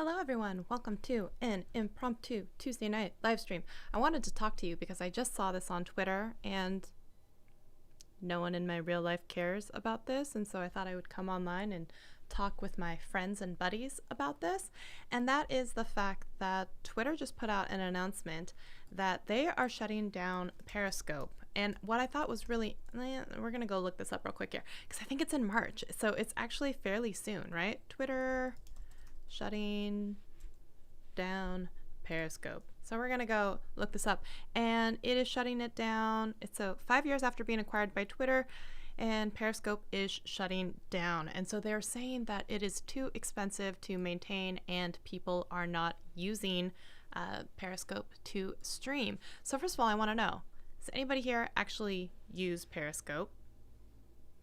Hello everyone, welcome to an impromptu Tuesday night live stream. I wanted to talk to you because I just saw this on Twitter and no one in my real life cares about this, and so I thought I would come online and talk with my friends and buddies about this. And that is the fact that Twitter just put out an announcement that they are shutting down Periscope. And what I thought was really, we're gonna go look this up real quick here because I think it's in March, so it's actually fairly soon, right? Twitter shutting down Periscope. So we're gonna go look this up, and it is shutting it down. It's 5 years after being acquired by Twitter, and Periscope is shutting down. And so they're saying that it is too expensive to maintain and people are not using Periscope to stream. So first of all, I want to know, does anybody here actually use Periscope?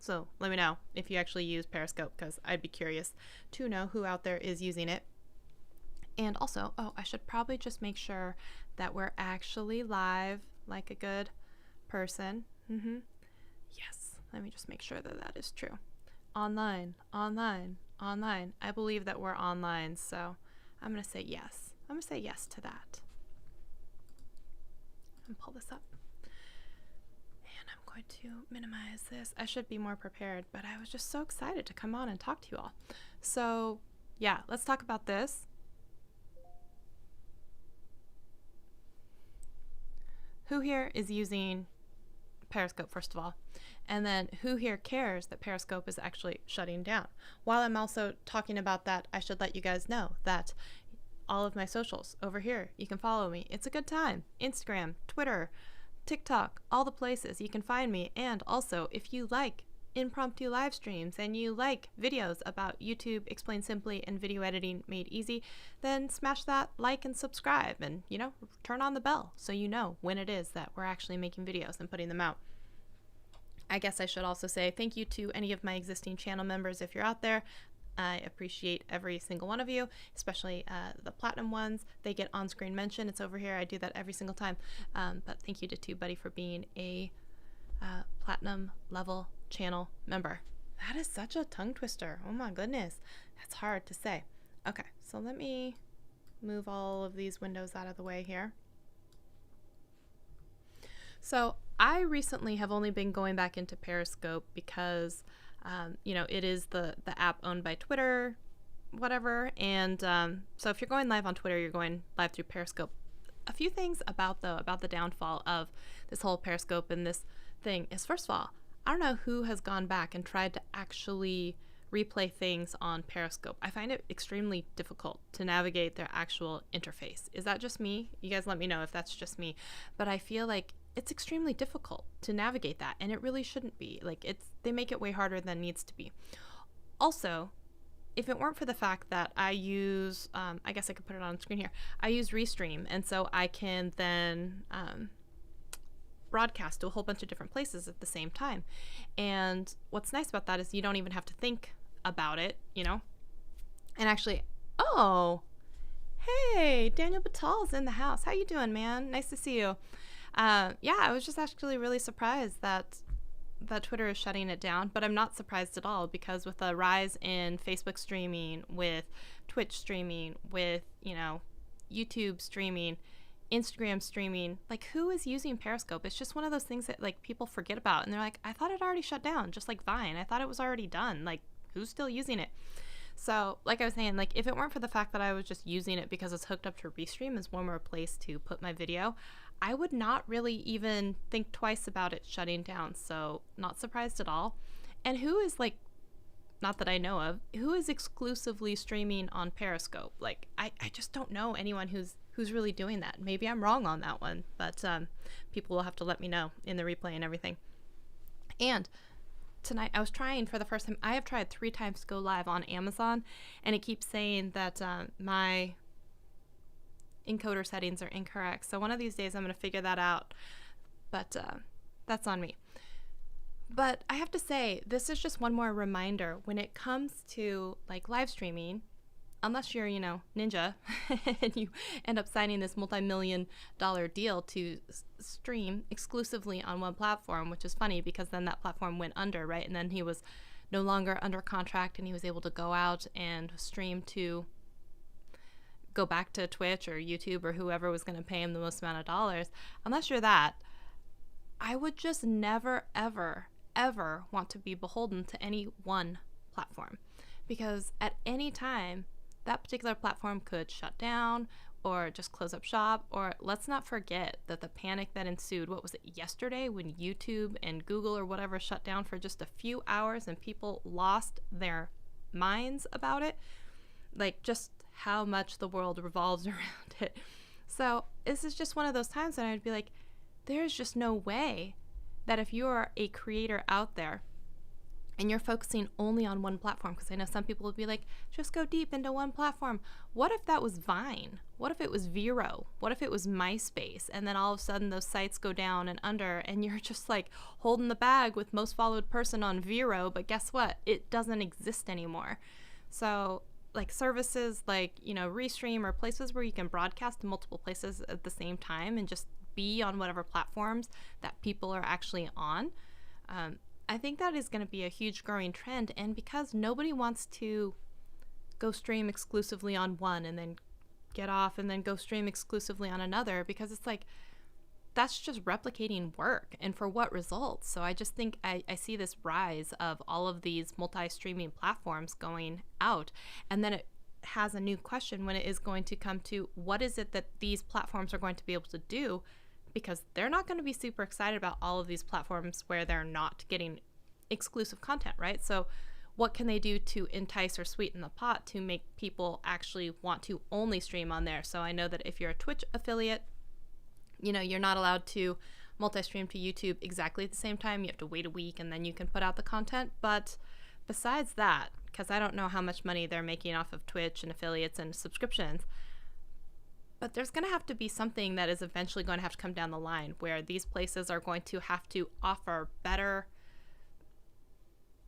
So let me know if you actually use Periscope, because I'd be curious to know who out there is using it. And also, I should probably just make sure that we're actually live like a good person. Yes, let me just make sure that that is true. Online. I believe that we're online, so I'm going to say yes. I'm going to say yes to that. And pull this up. Going to minimize this. I should be more prepared, but I was just so excited to come on and talk to you all. So yeah, let's talk about this. Who here is using Periscope, first of all? And then who here cares that Periscope is actually shutting down? While I'm also talking about that, I should let you guys know that all of my socials over here, you can follow me. It's a good time. Instagram, Twitter, TikTok, all the places you can find me. And also, if you like impromptu live streams and you like videos about YouTube explained simply and video editing made easy, then smash that like and subscribe, and turn on the bell so you know when it is that we're actually making videos and putting them out. I guess I should also say thank you to any of my existing channel members if you're out there. I appreciate every single one of you, especially the platinum ones. They get on-screen mention. It's over here. I do that every single time. But thank you to TubeBuddy for being a platinum level channel member. That is such a tongue twister. Oh my goodness. That's hard to say. Okay, so let me move all of these windows out of the way here. So I recently have only been going back into Periscope because it is the app owned by Twitter, whatever. And so if you're going live on Twitter, you're going live through Periscope. A few things about the downfall of this whole Periscope and this thing is, first of all, I don't know who has gone back and tried to actually replay things on Periscope. I find it extremely difficult to navigate their actual interface. Is that just me? You guys let me know if that's just me. But I feel like it's extremely difficult to navigate that, and it really shouldn't be. They make it way harder than needs to be. Also, if it weren't for the fact that I use, I guess I could put it on screen here, I use Restream, and so I can then broadcast to a whole bunch of different places at the same time. And what's nice about that is you don't even have to think about it, And actually, hey, Daniel Batal's in the house. How you doing, man? Nice to see you. I was just actually really surprised that Twitter is shutting it down, but I'm not surprised at all, because with the rise in Facebook streaming, with Twitch streaming, with, YouTube streaming, Instagram streaming, who is using Periscope? It's just one of those things that people forget about, and they're like, I thought it already shut down, just like Vine. I thought it was already done. Who's still using it? So, like I was saying, if it weren't for the fact that I was just using it because it's hooked up to Restream as one more place to put my video, I would not really even think twice about it shutting down. So, not surprised at all. And who is, not that I know of, who is exclusively streaming on Periscope? I just don't know anyone who's really doing that. Maybe I'm wrong on that one, but people will have to let me know in the replay and everything. And tonight I was trying for the first time. I have tried 3 times to go live on Amazon, and it keeps saying that my encoder settings are incorrect. So one of these days I'm going to figure that out, but that's on me. But I have to say, this is just one more reminder when it comes to live streaming. Unless you're, Ninja and you end up signing this multi-million-dollar deal to stream exclusively on one platform, which is funny because then that platform went under, right? And then he was no longer under contract and he was able to go out and stream to go back to Twitch or YouTube or whoever was going to pay him the most amount of dollars, unless you're that, I would just never, ever, ever want to be beholden to any one platform, because at any time that particular platform could shut down or just close up shop. Or let's not forget that the panic that ensued, what was it, yesterday, when YouTube and Google or whatever shut down for just a few hours and people lost their minds about it, like just how much the world revolves around it. So this is just one of those times that I'd be like, there's just no way that if you're a creator out there and you're focusing only on one platform, because I know some people would be like, just go deep into one platform. What if that was Vine? What if it was Vero? What if it was MySpace? And then all of a sudden those sites go down and under, and you're just like holding the bag with most followed person on Vero, but guess what? It doesn't exist anymore. So like services like, Restream, or places where you can broadcast to multiple places at the same time and just be on whatever platforms that people are actually on. I think that is going to be a huge growing trend. And because nobody wants to go stream exclusively on one and then get off and then go stream exclusively on another, because it's like, that's just replicating work, and for what results? So I just think I see this rise of all of these multi-streaming platforms going out, and then it has a new question when it is going to come to what is it that these platforms are going to be able to do, because they're not going to be super excited about all of these platforms where they're not getting exclusive content, right? So what can they do to entice or sweeten the pot to make people actually want to only stream on there? So I know that if you're a Twitch affiliate, you're not allowed to multi-stream to YouTube exactly at the same time. You have to wait a week and then you can put out the content. But besides that, because I don't know how much money they're making off of Twitch and affiliates and subscriptions, but there's going to have to be something that is eventually going to have to come down the line where these places are going to have to offer better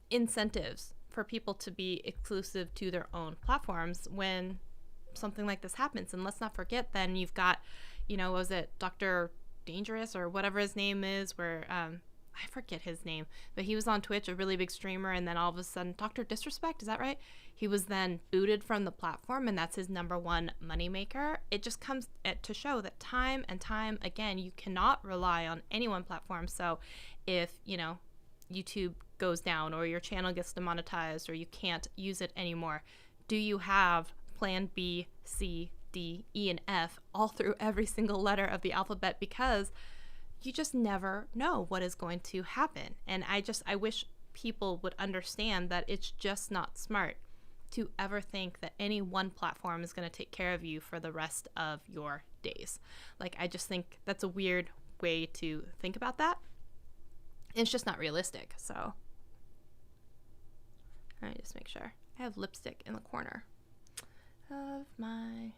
incentives for people to be exclusive to their own platforms when something like this happens. And let's not forget, then you've got, was it Dr. Dangerous or whatever his name is, where I forget his name, but he was on Twitch, a really big streamer, and then all of a sudden, Dr. Disrespect, is that right? He was then booted from the platform, and that's his number one moneymaker. It just comes to show that time and time again, you cannot rely on any one platform. So if, YouTube goes down or your channel gets demonetized or you can't use it anymore, do you have plan B, C, D, E, and F all through every single letter of the alphabet? Because you just never know what is going to happen. And I wish people would understand that it's just not smart to ever think that any one platform is going to take care of you for the rest of your days. Like, I just think that's a weird way to think about that. It's just not realistic. So let me just make sure. I have lipstick in the corner of my...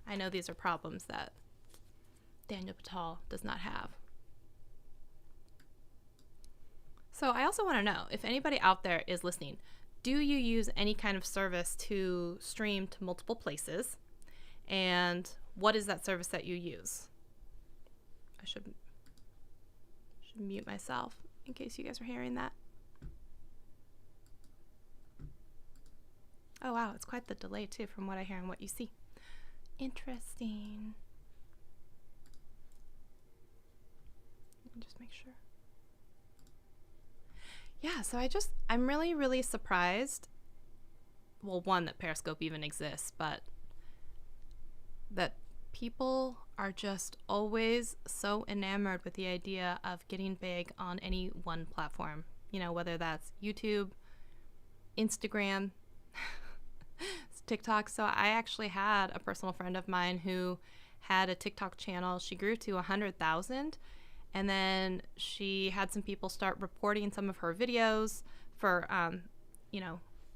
I know these are problems that Daniel Batal does not have. So I also want to know if anybody out there is listening, do you use any kind of service to stream to multiple places? And what is that service that you use? I should mute myself in case you guys are hearing that. Oh wow, it's quite the delay too from what I hear and what you see. Interesting. Let me just make sure. Yeah, so I'm really, really surprised. Well, one, that Periscope even exists, but that people are just always so enamored with the idea of getting big on any one platform. Whether that's YouTube, Instagram, TikTok. So I actually had a personal friend of mine who had a TikTok channel. She grew to 100,000, and then she had some people start reporting some of her videos for,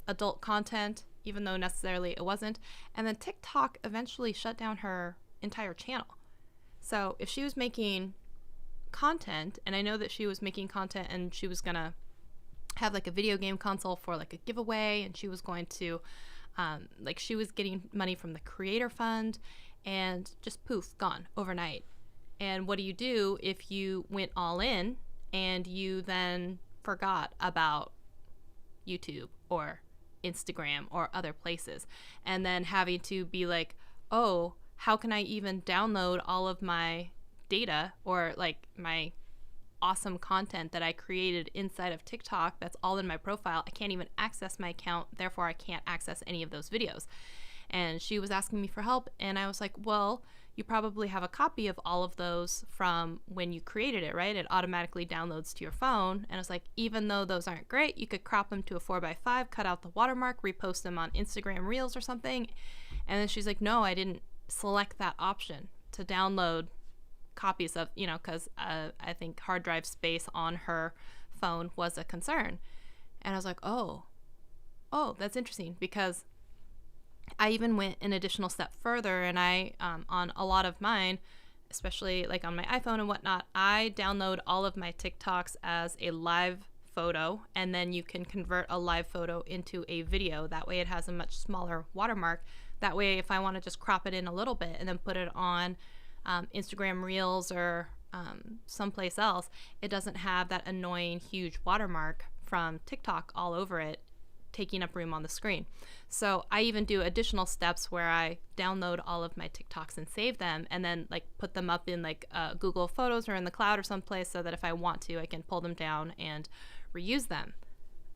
adult content, even though necessarily it wasn't. And then TikTok eventually shut down her entire channel. So if she was making content, and I know that she was making content and she was gonna have like a video game console for like a giveaway, and she was going to she was getting money from the creator fund, and just poof, gone overnight. And what do you do if you went all in and you then forgot about YouTube or Instagram or other places, and then having to be like, oh, how can I even download all of my data or like my awesome content that I created inside of TikTok that's all in my profile? I can't even access my account, therefore I can't access any of those videos. And she was asking me for help, and I was like, well, you probably have a copy of all of those from when you created it, right? It automatically downloads to your phone. And I was like, even though those aren't great, you could crop them to a 4x5, cut out the watermark, repost them on Instagram Reels or something. And then she's like, no, I didn't select that option to download copies of, because I think hard drive space on her phone was a concern. And I was like, oh, that's interesting, because I even went an additional step further, and I, on a lot of mine, especially like on my iPhone and whatnot, I download all of my TikToks as a live photo, and then you can convert a live photo into a video. That way it has a much smaller watermark. That way, if I want to just crop it in a little bit and then put it on Instagram Reels or someplace else, it doesn't have that annoying huge watermark from TikTok all over it, taking up room on the screen. So I even do additional steps where I download all of my TikToks and save them, and then like put them up in like Google Photos or in the cloud or someplace, so that if I want to, I can pull them down and reuse them.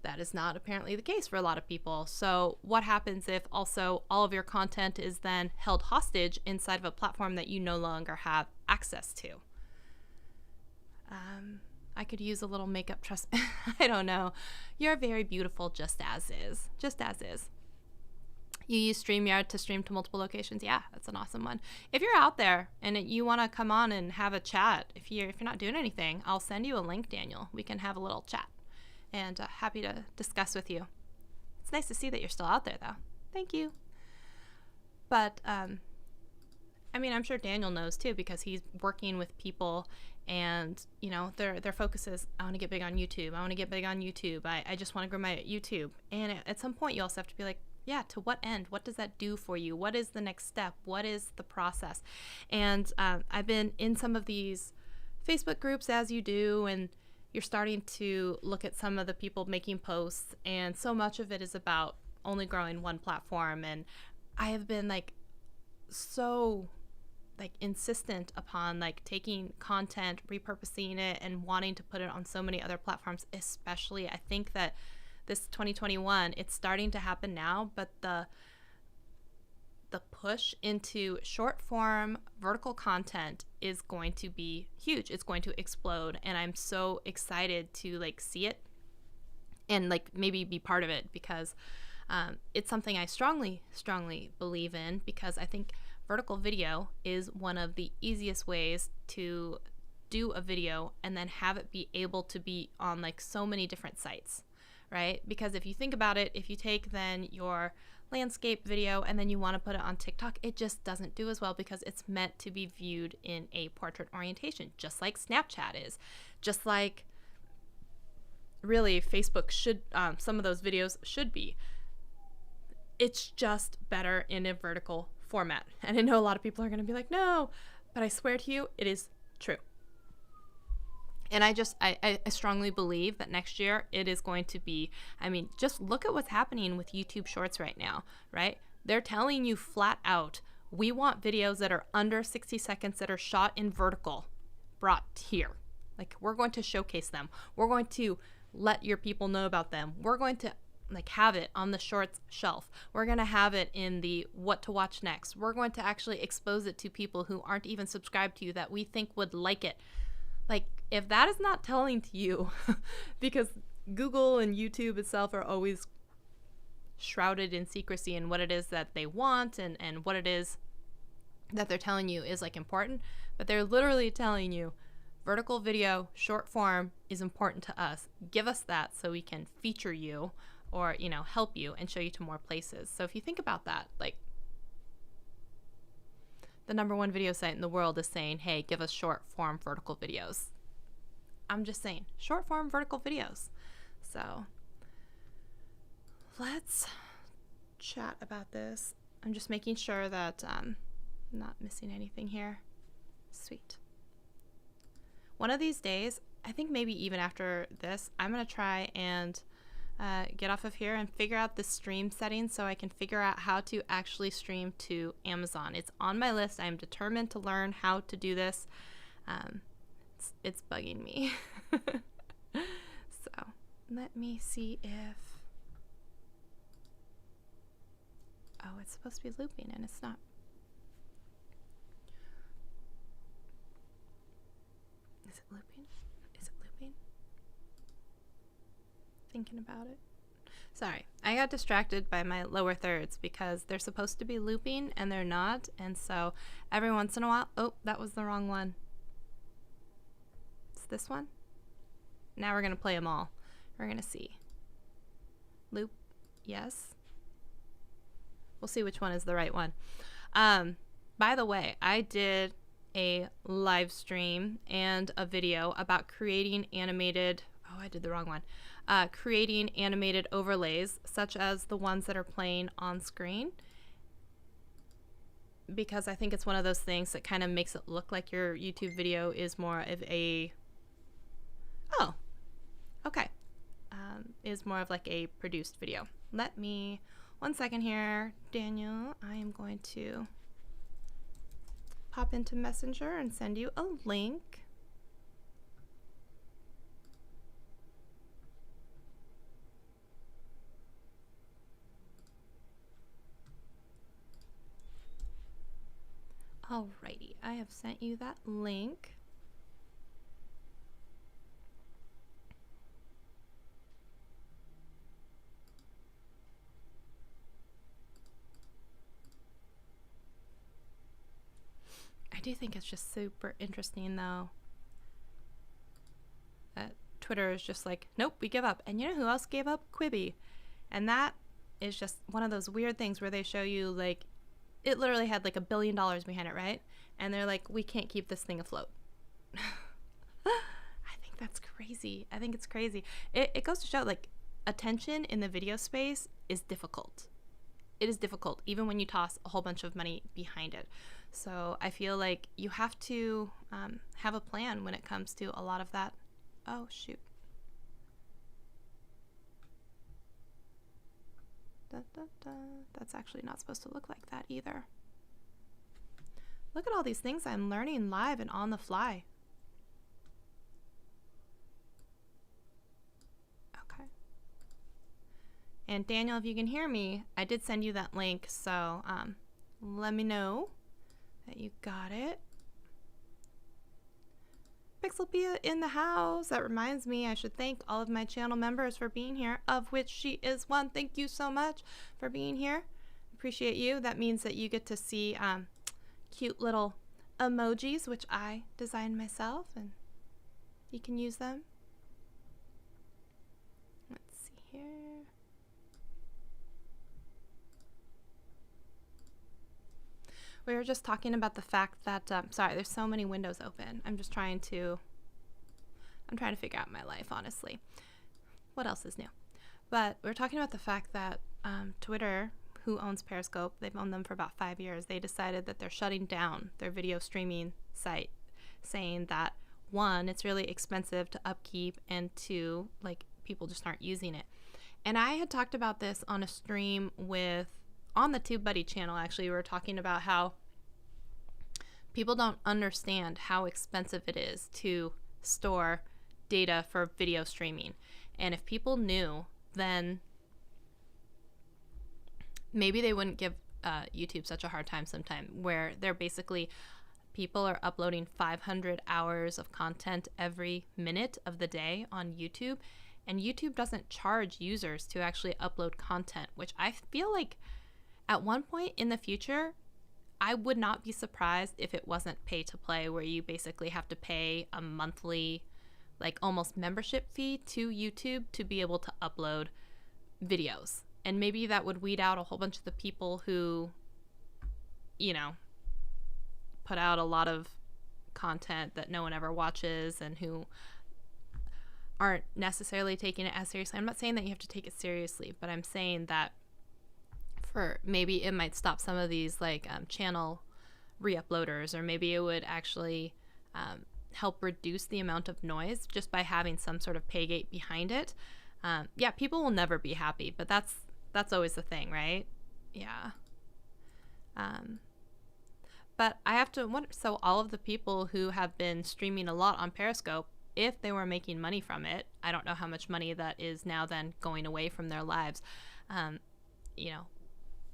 That is not apparently the case for a lot of people. So what happens if also all of your content is then held hostage inside of a platform that you no longer have access to? I could use a little makeup, trust. I don't know. You're very beautiful just as is. Just as is. You use StreamYard to stream to multiple locations. Yeah, that's an awesome one. If you're out there and you want to come on and have a chat, if you're not doing anything, I'll send you a link, Daniel. We can have a little chat, and happy to discuss with you. It's nice to see that you're still out there, though. Thank you. But I mean, I'm sure Daniel knows too, because he's working with people, and their focus is, I want to get big on YouTube. I want to get big on YouTube. I just want to grow my YouTube. And at some point, you also have to be like, yeah, to what end? What does that do for you? What is the next step? What is the process? And I've been in some of these Facebook groups, as you do, and you're starting to look at some of the people making posts, and so much of it is about only growing one platform. And I have been so insistent upon taking content, repurposing it, and wanting to put it on so many other platforms. Especially, I think that this 2021, it's starting to happen now, but the push into short form vertical content is going to be huge. It's going to explode, and I'm so excited to see it and maybe be part of it, because it's something I strongly believe in, because I think vertical video is one of the easiest ways to do a video and then have it be able to be on so many different sites, right? Because if you think about it, if you take then your landscape video and then you want to put it on TikTok, it just doesn't do as well, because it's meant to be viewed in a portrait orientation, just like Snapchat is, just like really Facebook should, some of those videos should be. It's just better in a vertical format. And I know a lot of people are going to be like, no, but I swear to you, it is true. And I strongly believe that next year it is going to be, just look at what's happening with YouTube Shorts right now, right? They're telling you flat out, we want videos that are under 60 seconds that are shot in vertical brought here. We're going to showcase them. We're going to let your people know about them. We're going to have it on the Shorts shelf. We're going to have it in the what to watch next. We're going to actually expose it to people who aren't even subscribed to you that we think would like it. If that is not telling to you, because Google and YouTube itself are always shrouded in secrecy in what it is that they want and what it is that they're telling you is important, but they're literally telling you vertical video, short form is important to us. Give us that so we can feature you or, help you and show you to more places. So if you think about that, the #1 video site in the world is saying, hey, give us short form vertical videos. I'm just saying, short form vertical videos. So let's chat about this. I'm just making sure that I'm not missing anything here. Sweet. One of these days, I think maybe even after this, I'm going to try and get off of here and figure out the stream settings so I can figure out how to actually stream to Amazon. It's on my list. I am determined to learn how to do this. It's bugging me. So let me see if... Oh, it's supposed to be looping and it's not. Is it looping? Is it looping? Thinking about it. Sorry, I got distracted by my lower thirds because they're supposed to be looping and they're not. And so every once in a while, oh, that was the wrong one. It's this one. Now we're going to play them all. We're going to see. Loop, yes. We'll see which one is the right one. By the way, I did a live stream and a video about creating animated, oh, I did the wrong one. Creating animated overlays, such as the ones that are playing on screen. Because I think it's one of those things that kind of makes it look like your YouTube video is more of a, oh, okay. Is more of like a produced video. Let me, 1 second here, Daniel, I am going to pop into Messenger and send you a link. Alrighty, I have sent you that link. I do think it's just super interesting though that Twitter is just like, nope, we give up. And you know who else gave up? Quibi. And that is just one of those weird things where they show you like it literally had like $1 billion behind it, right? And they're like, we can't keep this thing afloat. I think that's crazy. I think it's crazy. It goes to show like attention in the video space is difficult. It is difficult even when you toss a whole bunch of money behind it. So I feel like you have to have a plan when it comes to a lot of that. Oh, shoot. Da, da, da. That's actually not supposed to look like that either. Look at all these things I'm learning live and on the fly. Okay. And Daniel, if you can hear me, I did send you that link, so let me know that you got it. Pixelpia in the house. That reminds me, I should thank all of my channel members for being here, of which she is one. Thank you so much for being here. Appreciate you. That means that you get to see cute little emojis, which I designed myself, and you can use them. Let's see here. We were just talking about the fact that, sorry, there's so many windows open. I'm trying to figure out my life, honestly. What else is new? But we were talking about the fact that Twitter, who owns Periscope, they've owned them for about 5 years, they decided that they're shutting down their video streaming site, saying that, one, it's really expensive to upkeep, and two, like, people just aren't using it. And I had talked about this on a stream on the TubeBuddy channel, actually. We were talking about how people don't understand how expensive it is to store data for video streaming. And if people knew, then maybe they wouldn't give YouTube such a hard time sometime, where they're basically, people are uploading 500 hours of content every minute of the day on YouTube. And YouTube doesn't charge users to actually upload content, which I feel like at one point in the future, I would not be surprised if it wasn't pay to play, where you basically have to pay a monthly, like almost membership fee to YouTube to be able to upload videos. And maybe that would weed out a whole bunch of the people who, you know, put out a lot of content that no one ever watches and who aren't necessarily taking it as seriously. I'm not saying that you have to take it seriously, but I'm saying that maybe it might stop some of these like channel re-uploaders, or maybe it would actually help reduce the amount of noise just by having some sort of pay gate behind it. Yeah, people will never be happy, but that's always the thing, right? Yeah. But I have to wonder, so all of the people who have been streaming a lot on Periscope, if they were making money from it, I don't know how much money that is now then going away from their lives, you know,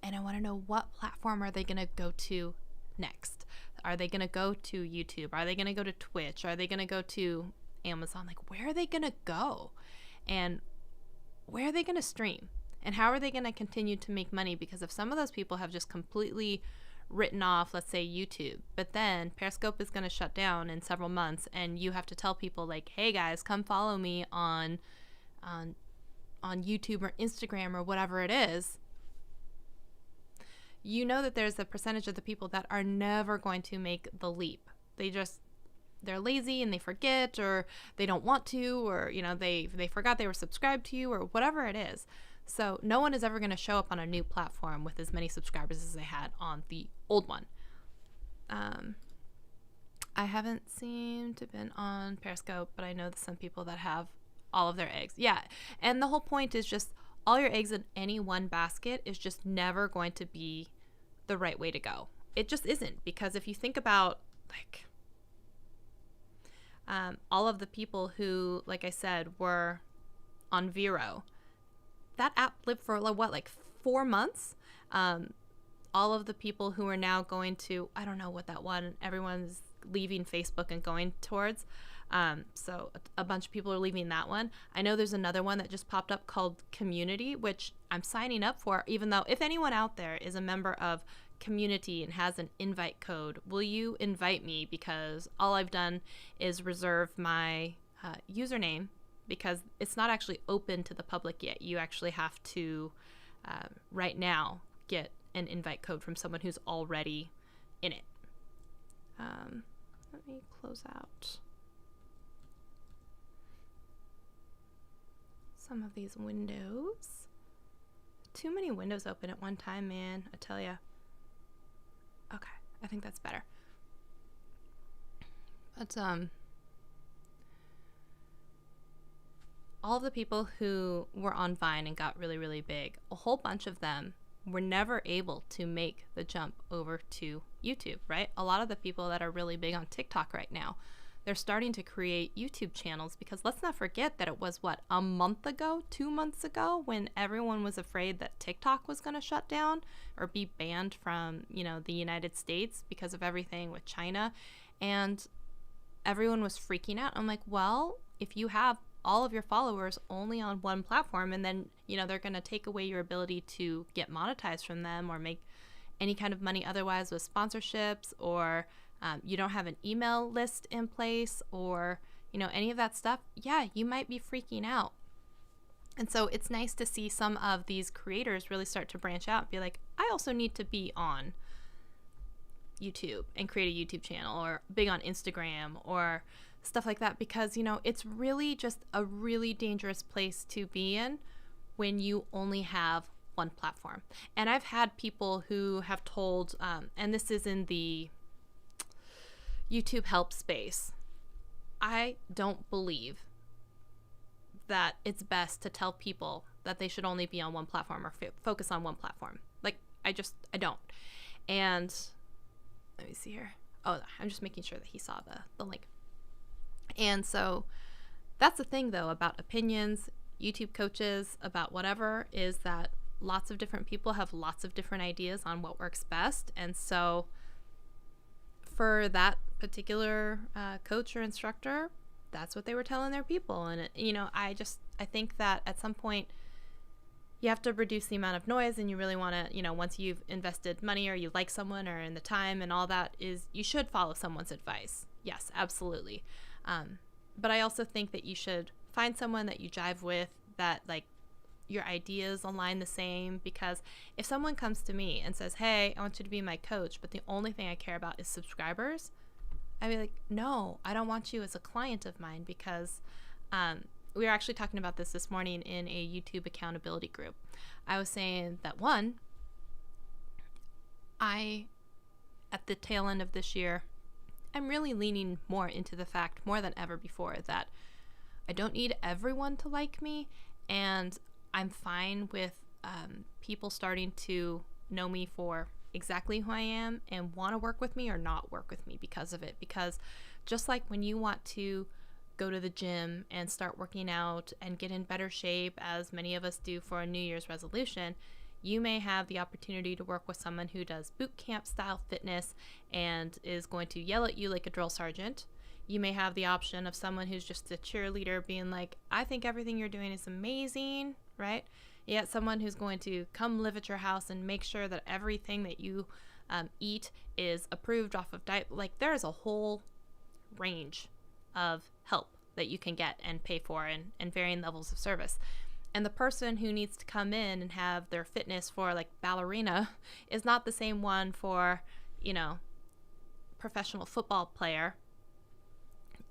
and I want to know, what platform are they going to go to next? Are they going to go to YouTube? Are they going to go to Twitch? Are they going to go to Amazon? Like, where are they going to go? And where are they going to stream? And how are they going to continue to make money? Because if some of those people have just completely written off, let's say, YouTube, but then Periscope is going to shut down in several months, and you have to tell people like, hey guys, come follow me on YouTube or Instagram or whatever it is, you know that there's a percentage of the people that are never going to make the leap. They're lazy and they forget, or they don't want to, or they forgot they were subscribed to you, or whatever it is. So no one is ever going to show up on a new platform with as many subscribers as they had on the old one. I haven't seemed to have been on Periscope, but I know that some people that have all of their eggs. Yeah, and the whole point is just all your eggs in any one basket is just never going to be the right way to go. It just isn't, because if you think about like all of the people who, like I said, were on Vero, that app lived for like 4 months. All of the people who are now going to, I don't know what that one, everyone's leaving Facebook and going towards. So a bunch of people are leaving that one. I know there's another one that just popped up called Community, which I'm signing up for, even though if anyone out there is a member of Community and has an invite code, will you invite me? Because all I've done is reserve my username, because it's not actually open to the public yet. You actually have to, right now, get an invite code from someone who's already in it. Let me close out some of these windows. Too many windows open at one time, man, I tell ya. Okay, I think that's better. But all of the people who were on Vine and got really, really big, a whole bunch of them were never able to make the jump over to YouTube, right? A lot of the people that are really big on TikTok right now, they're starting to create YouTube channels, because let's not forget that it was, a month ago, 2 months ago, when everyone was afraid that TikTok was going to shut down or be banned from, the United States because of everything with China. And everyone was freaking out. I'm like, well, if you have all of your followers only on one platform, and then, they're going to take away your ability to get monetized from them or make any kind of money otherwise with sponsorships, or you don't have an email list in place, or, any of that stuff, yeah, you might be freaking out. And so it's nice to see some of these creators really start to branch out and be like, I also need to be on YouTube and create a YouTube channel, or big on Instagram or stuff like that, because, it's really just a really dangerous place to be in when you only have one platform. And I've had people who have told, and this is in the YouTube help space, I don't believe that it's best to tell people that they should only be on one platform or focus on one platform. Like, I don't. And let me see here. Oh, I'm just making sure that he saw the link. And so that's the thing, though, about opinions, YouTube coaches, about whatever, is that lots of different people have lots of different ideas on what works best. And so for that particular coach or instructor, that's what they were telling their people. And, I think that at some point you have to reduce the amount of noise, and you really want to, once you've invested money or you like someone or in the time and all that, is you should follow someone's advice. Yes, absolutely. But I also think that you should find someone that you jive with, that like your ideas align the same, because if someone comes to me and says, hey, I want you to be my coach, but the only thing I care about is subscribers, I'd be like, no, I don't want you as a client of mine, because we were actually talking about this morning in a YouTube accountability group. I was saying that, one, at the tail end of this year, I'm really leaning more into the fact, more than ever before, that I don't need everyone to like me, And I'm fine with people starting to know me for exactly who I am and want to work with me or not work with me because of it. Because just like when you want to go to the gym and start working out and get in better shape, as many of us do for a New Year's resolution, you may have the opportunity to work with someone who does boot camp style fitness and is going to yell at you like a drill sergeant. You may have the option of someone who's just a cheerleader being like, I think everything you're doing is amazing, right? Yet someone who's going to come live at your house and make sure that everything that you eat is approved off of diet. Like, there is a whole range of help that you can get and pay for, and varying levels of service. And the person who needs to come in and have their fitness for like ballerina is not the same one for, professional football player.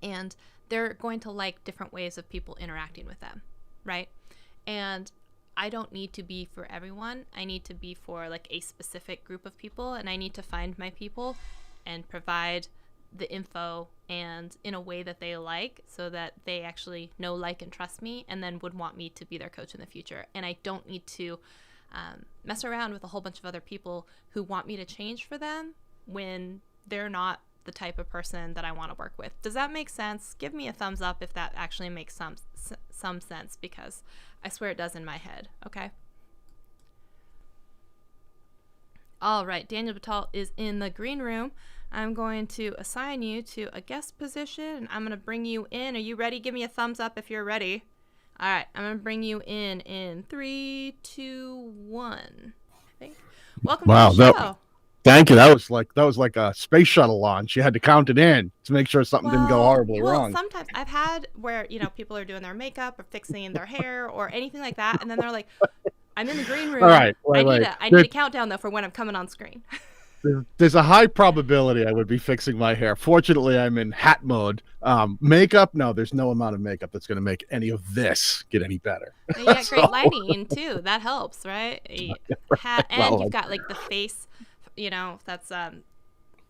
And they're going to like different ways of people interacting with them, right? And I don't need to be for everyone. I need to be for like a specific group of people, and I need to find my people and provide the info and in a way that they like, so that they actually know, like, and trust me, and then would want me to be their coach in the future. And I don't need to mess around with a whole bunch of other people who want me to change for them when they're not the type of person that I want to work with. Does that make sense? Give me a thumbs up if that actually makes some sense, because I swear it does in my head. Okay. All right, Daniel Batal is in the green room. I'm going to assign you to a guest position, and I'm going to bring you in. Are you ready? Give me a thumbs up if you're ready. All right, I'm going to bring you in 3, 2, 1. I think. Welcome to the show. Thank you. That was like a space shuttle launch. You had to count it in to make sure something didn't go horribly wrong. Sometimes I've had where, people are doing their makeup or fixing their hair or anything like that, and then they're like, I'm in the green room. All right, I need a countdown, though, for when I'm coming on screen. There's a high probability I would be fixing my hair. Fortunately, I'm in hat mode. Makeup, no, there's no amount of makeup that's going to make any of this get any better. You got great lighting, too. That helps, right? Hat, and you've got, like, the face, that's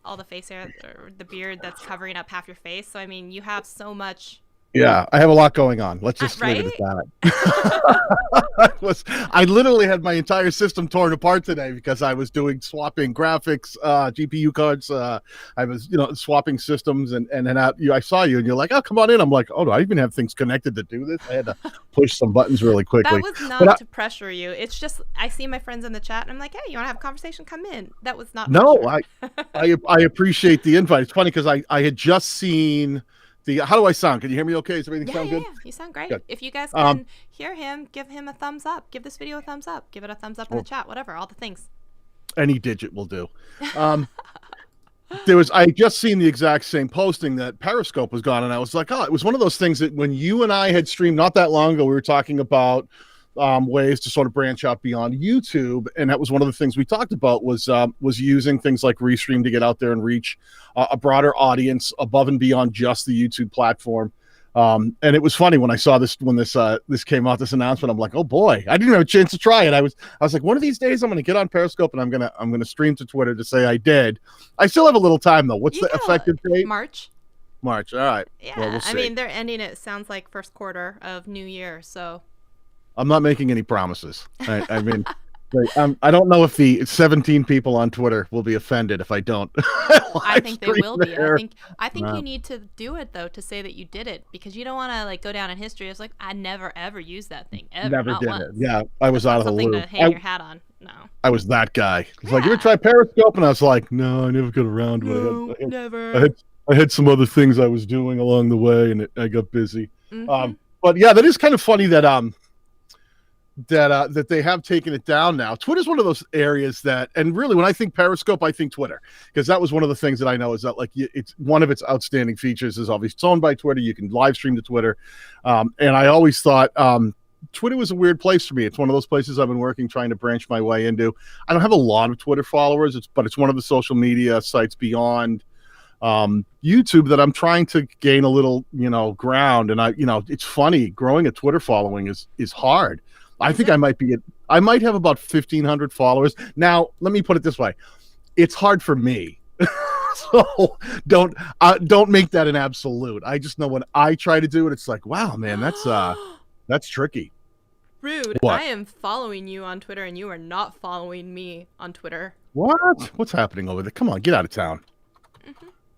all the face hair, or the beard that's covering up half your face. So, I mean, you have so much. Yeah, I have a lot going on. Let's just leave it at that. I literally had my entire system torn apart today because I was swapping graphics, GPU cards. I was, swapping systems, and then I saw you, and you're like, "Oh, come on in." I'm like, "Oh, do I even have things connected to do this?" I had to push some buttons really quickly. That was not to pressure you. It's just I see my friends in the chat, and I'm like, "Hey, you want to have a conversation? Come in." That was not. No, I appreciate the invite. It's funny because I had just seen. How do I sound? Can you hear me okay? Does everything sound good? Yeah, you sound great. Good. If you guys can hear him, give him a thumbs up. Give this video a thumbs up. Give it a thumbs up in the chat. Whatever, all the things. Any digit will do. I just seen the exact same posting that Periscope was gone, and I was like, oh, it was one of those things that when you and I had streamed not that long ago, we were talking about ways to sort of branch out beyond YouTube, and that was one of the things we talked about was using things like Restream to get out there and reach a broader audience above and beyond just the YouTube platform. And it was funny when I saw this this came out, this announcement. I'm like, oh boy, I didn't have a chance to try it. I was like, one of these days I'm going to get on Periscope and I'm going to stream to Twitter to say I did. I still have a little time though. What's the effective date? March. All right. Yeah, well, we'll see. I mean, they're ending it. Sounds like first quarter of New Year. So. I'm not making any promises. I mean, I don't know if the 17 people on Twitter will be offended if I don't. I think they will be. I think you need to do it though to say that you did it, because you don't want to like go down in history as like I never ever used that thing ever. Never not did once. it. Yeah, I was out of the loop. Something to hang your hat on. No. I was that guy. It's like, you ever try Periscope? And I was like, no, I never got around to it. No, never. I had some other things I was doing along the way, and I got busy. Mm-hmm. But yeah, that is kind of funny that that they have taken it down now. Twitter's one of those areas that, and really when I think Periscope, I think Twitter, because that was one of the things that I know is that like it's one of its outstanding features is obviously it's owned by Twitter. You can live stream to Twitter. And I always thought Twitter was a weird place for me. It's one of those places I've been working, trying to branch my way into. I don't have a lot of Twitter followers, but it's one of the social media sites beyond YouTube that I'm trying to gain a little, ground. And it's funny, growing a Twitter following is hard. I think I might have about 1,500 followers. Now, let me put it this way. It's hard for me. So don't make that an absolute. I just know when I try to do it, it's like, wow, man, that's tricky. Rude. What? I am following you on Twitter and you are not following me on Twitter. What? What's happening over there? Come on, get out of town.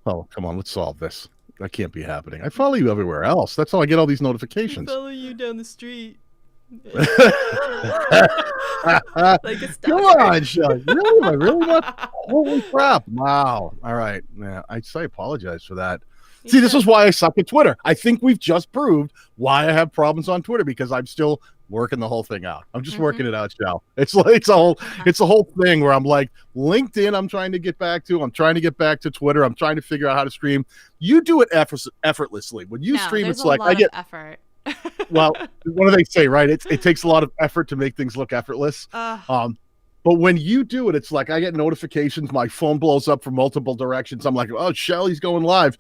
Oh, come on, let's solve this. That can't be happening. I follow you everywhere else. That's how I get all these notifications. I follow you down the street. Like a Come on, Shelly. Really? Am I really not? Holy crap. Wow. All right. Yeah, I apologize for that. See, this is why I suck at Twitter. I think we've just proved why I have problems on Twitter, because I'm still working the whole thing out. I'm just working it out, Shell. It's like it's a whole thing where I'm like, LinkedIn, I'm trying to get back to. I'm trying to get back to Twitter. I'm trying to figure out how to stream. You do it effortlessly. When you stream, it's like I get effort. Well, what do they say, right? It takes a lot of effort to make things look effortless. But when you do it, it's like I get notifications. My phone blows up from multiple directions. I'm like, oh, Shelly's going live.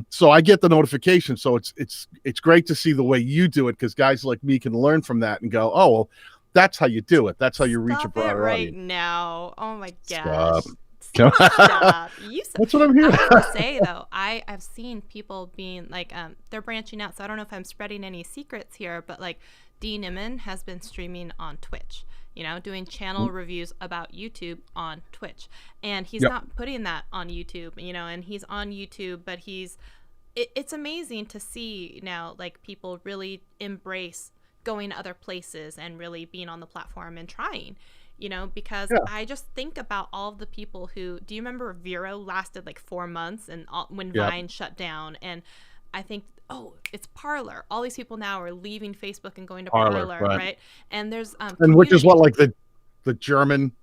So I get the notification. So it's great to see the way you do it, because guys like me can learn from that and go, oh, well, that's how you do it. That's how you reach a broader audience. Right now. Oh my Stop. gosh. Stop. That's what I'm here. I have to say though, I've seen people being like, they're branching out. So I don't know if I'm spreading any secrets here, but like Dean Nimmin has been streaming on Twitch, doing channel reviews about YouTube on Twitch, and he's not putting that on YouTube, and he's on YouTube, but it's amazing to see now, like, people really embrace going other places and really being on the platform and trying, because I just think about all of the people who, do you remember Vero lasted like 4 months and when Vine shut down, and I think, oh, it's Parler. All these people now are leaving Facebook and going to Parler, right? And there's and which is what, like the German,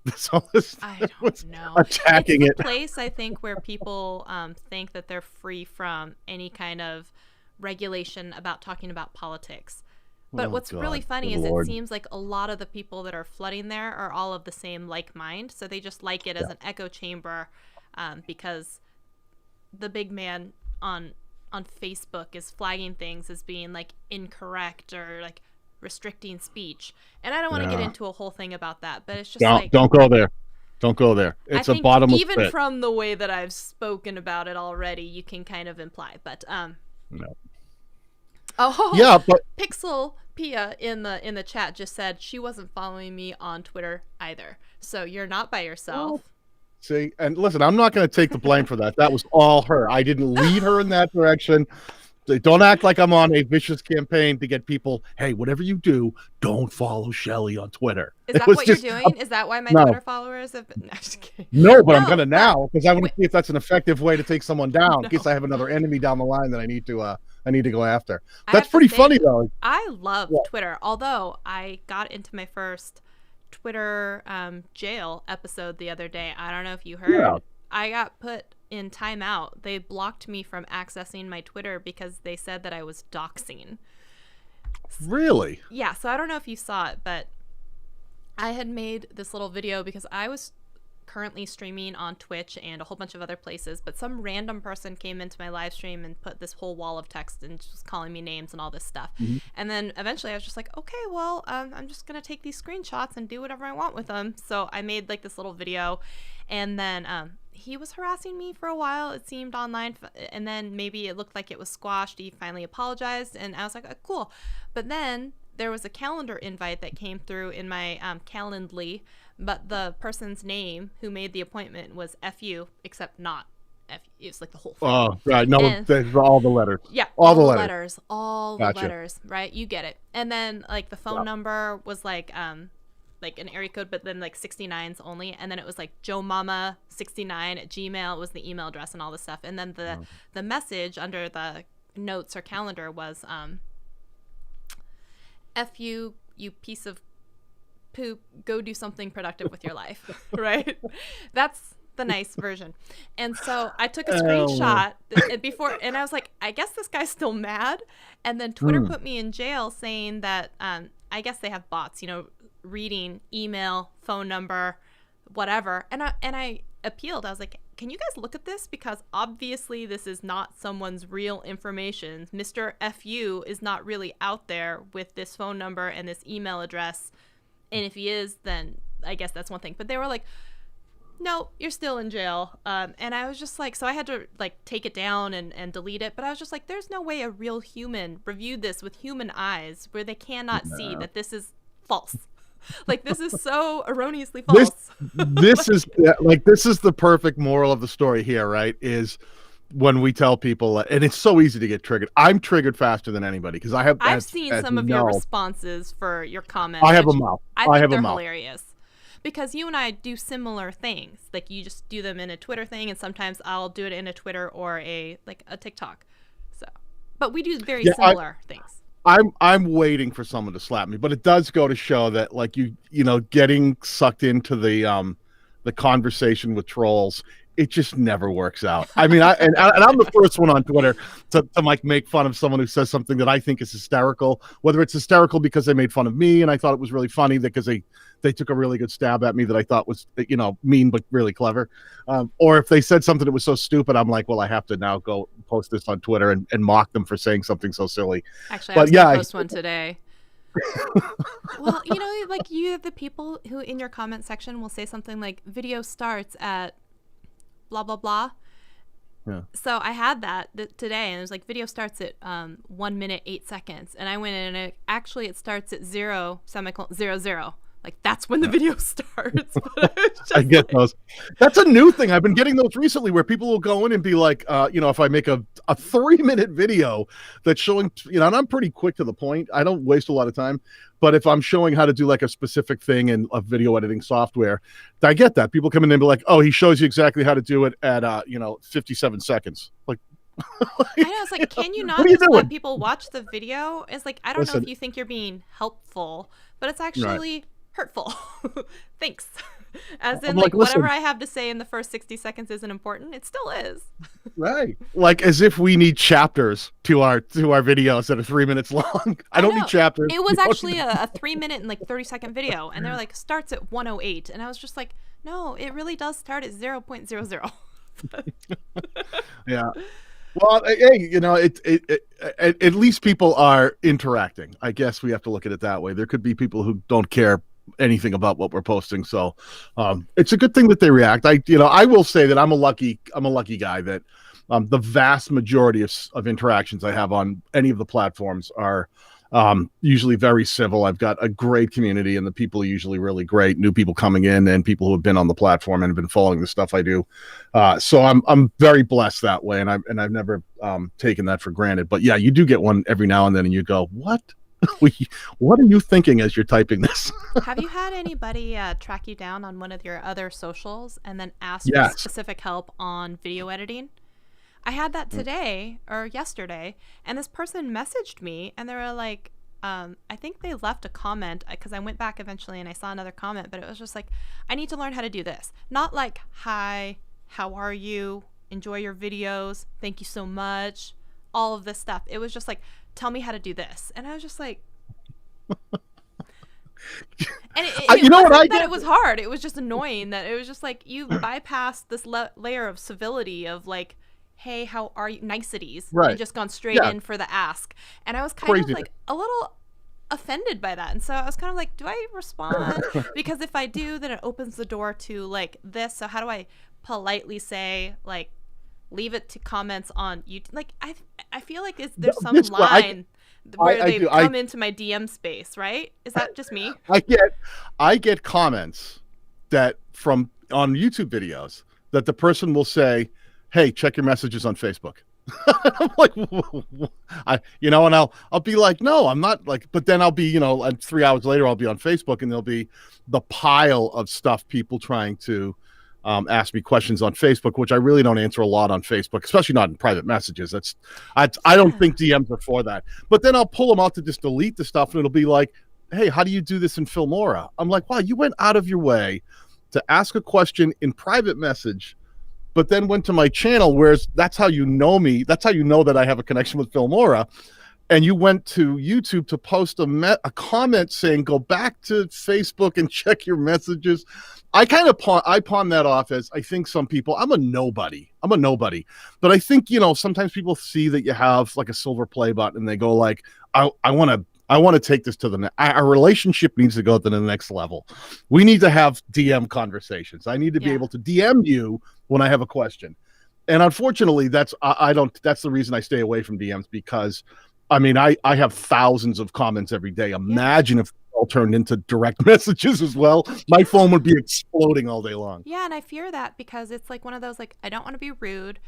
I don't know, attacking it's the place I think where people think that they're free from any kind of regulation about talking about politics. But what's really funny is it seems like a lot of the people that are flooding there are all of the same like mind, so they just like it as an echo chamber, because the big man on Facebook is flagging things as being like incorrect or like restricting speech. And I don't want to get into a whole thing about that, but it's just don't go there. Don't go there. It's a bottomless pit. Even from the way that I've spoken about it already, you can kind of imply, but no. Oh yeah, but Pixel Pia in the chat just said she wasn't following me on Twitter either. So you're not by yourself. See, and listen, I'm not going to take the blame for that. That was all her. I didn't lead her in that direction. Don't act like I'm on a vicious campaign to get people, hey, whatever you do, don't follow Shelly on Twitter. Is that what you're doing? Is that why my Twitter followers have been... No, but I'm going to now, because I want to see if that's an effective way to take someone down, in case I have another enemy down the line that I need to go after. That's pretty funny, though. I love Twitter, although I got into my first Twitter jail episode the other day. I don't know if you heard. Yeah. I got put in timeout. They blocked me from accessing my Twitter because they said that I was doxing. Really? Yeah, so I don't know if you saw it, but I had made this little video because I was currently streaming on Twitch and a whole bunch of other places, but some random person came into my live stream and put this whole wall of text and just calling me names and all this stuff. And then eventually I was just like, okay, well, I'm just gonna take these screenshots and do whatever I want with them. So I made like this little video, and then he was harassing me for a while, it seemed, online, and then maybe it looked like it was squashed. He finally apologized, and I was like, oh, cool. But then there was a calendar invite that came through in my Calendly, but the person's name who made the appointment was FU, except not FU. It's like the whole thing. Oh, right. No, all the letters. Yeah, all the letters. All the letters, right? You get it. And then like the phone number was like an area code, but then like 69s only. And then it was like joemama69@gmail was the email address and all this stuff. And then the message under the notes or calendar was FU, you piece of poop, go do something productive with your life. Right? That's the nice version. And so I took a screenshot before, and I was like, I guess this guy's still mad. And then Twitter put me in jail saying that I guess they have bots, reading email, phone number, whatever. And I appealed. I was like, can you guys look at this? Because obviously this is not someone's real information. Mr. FU is not really out there with this phone number and this email address. And if he is, then I guess that's one thing. But they were like, no, you're still in jail. And I was just like, so I had to like take it down and delete it. But I was just like, there's no way a real human reviewed this with human eyes where they cannot see that this is false. Like, this is so erroneously false. This is the perfect moral of the story here, right? Is when we tell people, and it's so easy to get triggered. I'm triggered faster than anybody because I've seen some of your responses for your comments. I have them out. I think they're hilarious because you and I do similar things. Like, you just do them in a Twitter thing, and sometimes I'll do it in a Twitter or a TikTok. So, but we do very similar things. I'm waiting for someone to slap me, but it does go to show that, like, you know, getting sucked into the conversation with trolls, it just never works out. I mean, I'm the first one on Twitter to like make fun of someone who says something that I think is hysterical, whether it's hysterical because they made fun of me and I thought it was really funny because they took a really good stab at me that I thought was, you know, mean but really clever, or if they said something that was so stupid, I'm like, well, I have to now go post this on Twitter and mock them for saying something so silly. Actually, I was gonna post one today. Well, you know, like, you have the people who in your comment section will say something like, video starts at blah blah blah. Yeah. So I had that today, and it was like, video starts at 1 minute 8 seconds, and I went in and it starts at 0:00. Like, that's when the video starts. I get those. That's a new thing. I've been getting those recently where people will go in and be like, you know, if I make a 3-minute video that's showing, you know, and I'm pretty quick to the point. I don't waste a lot of time. But if I'm showing how to do like a specific thing in a video editing software, I get that. People come in and be like, oh, he shows you exactly how to do it at, you know, 57 seconds. Like, I know, it's like, can you not just let people watch the video? It's like, I don't know if you think you're being helpful, but it's actually hurtful. Thanks. As in, like, whatever I have to say in the first 60 seconds isn't important. It still is. Right. Like, as if we need chapters to our videos that are 3 minutes long. I don't need chapters. It was actually a 3-minute and like 30-second video, and they're like, starts at 1:08, and I was just like, no, it really does start at 0.00. Yeah. Well, hey, you know, at least people are interacting. I guess we have to look at it that way. There could be people who don't care anything about what we're posting, so it's a good thing that they react. I will say that I'm a lucky guy that the vast majority of interactions I have on any of the platforms are usually very civil. I've got a great community, and the people are usually really great. New people coming in and people who have been on the platform and have been following the stuff I do. So I'm very blessed that way, and I've never taken that for granted. But yeah, you do get one every now and then, and you go, what? What are you thinking as you're typing this? Have you had anybody track you down on one of your other socials and then ask for specific help on video editing? I had that today or yesterday, and this person messaged me, and they were like, I think they left a comment, because I went back eventually and I saw another comment, but it was just like, I need to learn how to do this. Not like, hi, how are you? Enjoy your videos. Thank you so much. All of this stuff. It was just like, tell me how to do this. And I was just like, and it wasn't that it was hard. It was just annoying that it was just like, you bypassed this layer of civility of like, hey, how are you? Niceties. Right. And just gone straight in for the ask. And I was kind of like a little offended by that. And so I was kind of like, do I respond? Because if I do, then it opens the door to like this. So how do I politely say, like, leave it to comments on YouTube? Like, I feel like there's some line where they come into my DM space, right? Is that just me? I get comments that from on YouTube videos that the person will say, hey, check your messages on Facebook. I'm like, and I'll be like, no, I'm not, like, but then I'll be, and 3 hours later I'll be on Facebook, and there'll be the pile of stuff, people trying to ask me questions on Facebook, which I really don't answer a lot on Facebook, especially not in private messages. I don't think DMs are for that. But then I'll pull them out to just delete the stuff, and it'll be like, hey, how do you do this in Filmora? I'm like, wow, you went out of your way to ask a question in private message, but then went to my channel, whereas that's how you know me. That's how you know that I have a connection with Filmora. And you went to YouTube to post a comment saying, go back to Facebook and check your messages. I pawn that off as, I think some people, I'm a nobody. But I think, sometimes people see that you have like a silver play button, and they go like, I want to take this to the next. Our relationship needs to go to the next level. We need to have DM conversations. I need to be able to DM you when I have a question. And unfortunately, that's the reason I stay away from DMs, because I mean, I have thousands of comments every day. Imagine if all turned into direct messages as well. My phone would be exploding all day long. Yeah, and I fear that because it's like one of those, like, I don't want to be rude,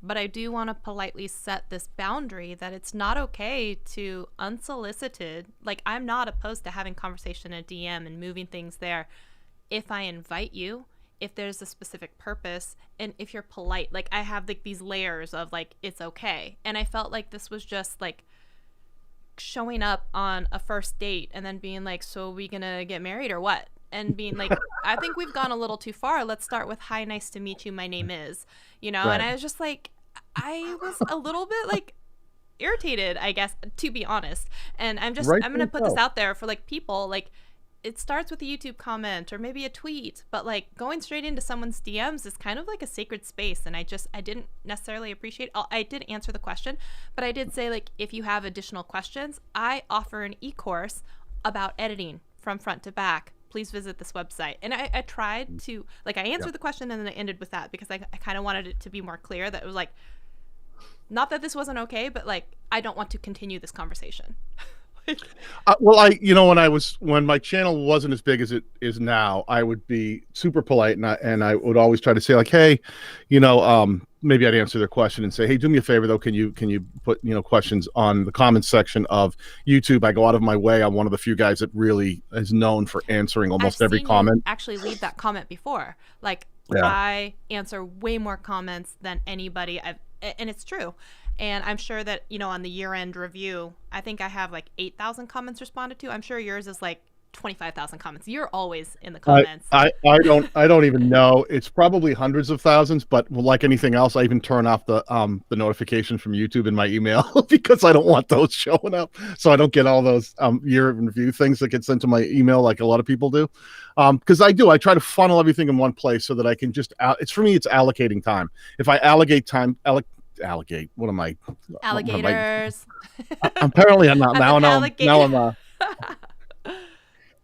but I do want to politely set this boundary that it's not okay to unsolicited, like, I'm not opposed to having conversation in a DM and moving things there if I invite you, if there's a specific purpose, and if you're polite. Like, I have like these layers of like, it's okay. And I felt like this was just like showing up on a first date and then being like, so are we gonna get married or what? And being like, I think we've gone a little too far. Let's start with, hi, nice to meet you, my name is, you know. Right. And I was just like, I was a little bit like irritated, I guess, to be honest. And I'm gonna put this out there for like people, like, it starts with a YouTube comment or maybe a tweet, but like going straight into someone's DMs is kind of like a sacred space. And I didn't necessarily appreciate, I did answer the question, but I did say, like, if you have additional questions, I offer an e-course about editing from front to back. Please visit this website. And I tried to, like, I answered the question and then I ended with that because I kind of wanted it to be more clear that it was like, not that this wasn't okay, but like, I don't want to continue this conversation. Well, when my channel wasn't as big as it is now, I would be super polite and I would always try to say, like, hey, maybe I'd answer their question and say, hey, do me a favor though, can you put questions on the comments section of YouTube? I go out of my way. I'm one of the few guys that really is known for answering almost every comment. Actually leave that comment before. Like, I answer way more comments than anybody and it's true. And I'm sure that, on the year-end review, I think I have like 8,000 comments responded to. I'm sure yours is like 25,000 comments. You're always in the comments. I don't even know. It's probably hundreds of thousands, but like anything else, I even turn off the notifications from YouTube in my email because I don't want those showing up. So I don't get all those year in review things that get sent to my email like a lot of people do. Because I try to funnel everything in one place so that I can just for me, it's allocating time. If I allocate time, allocate. What am I? Alligators. Apparently, I'm not. Now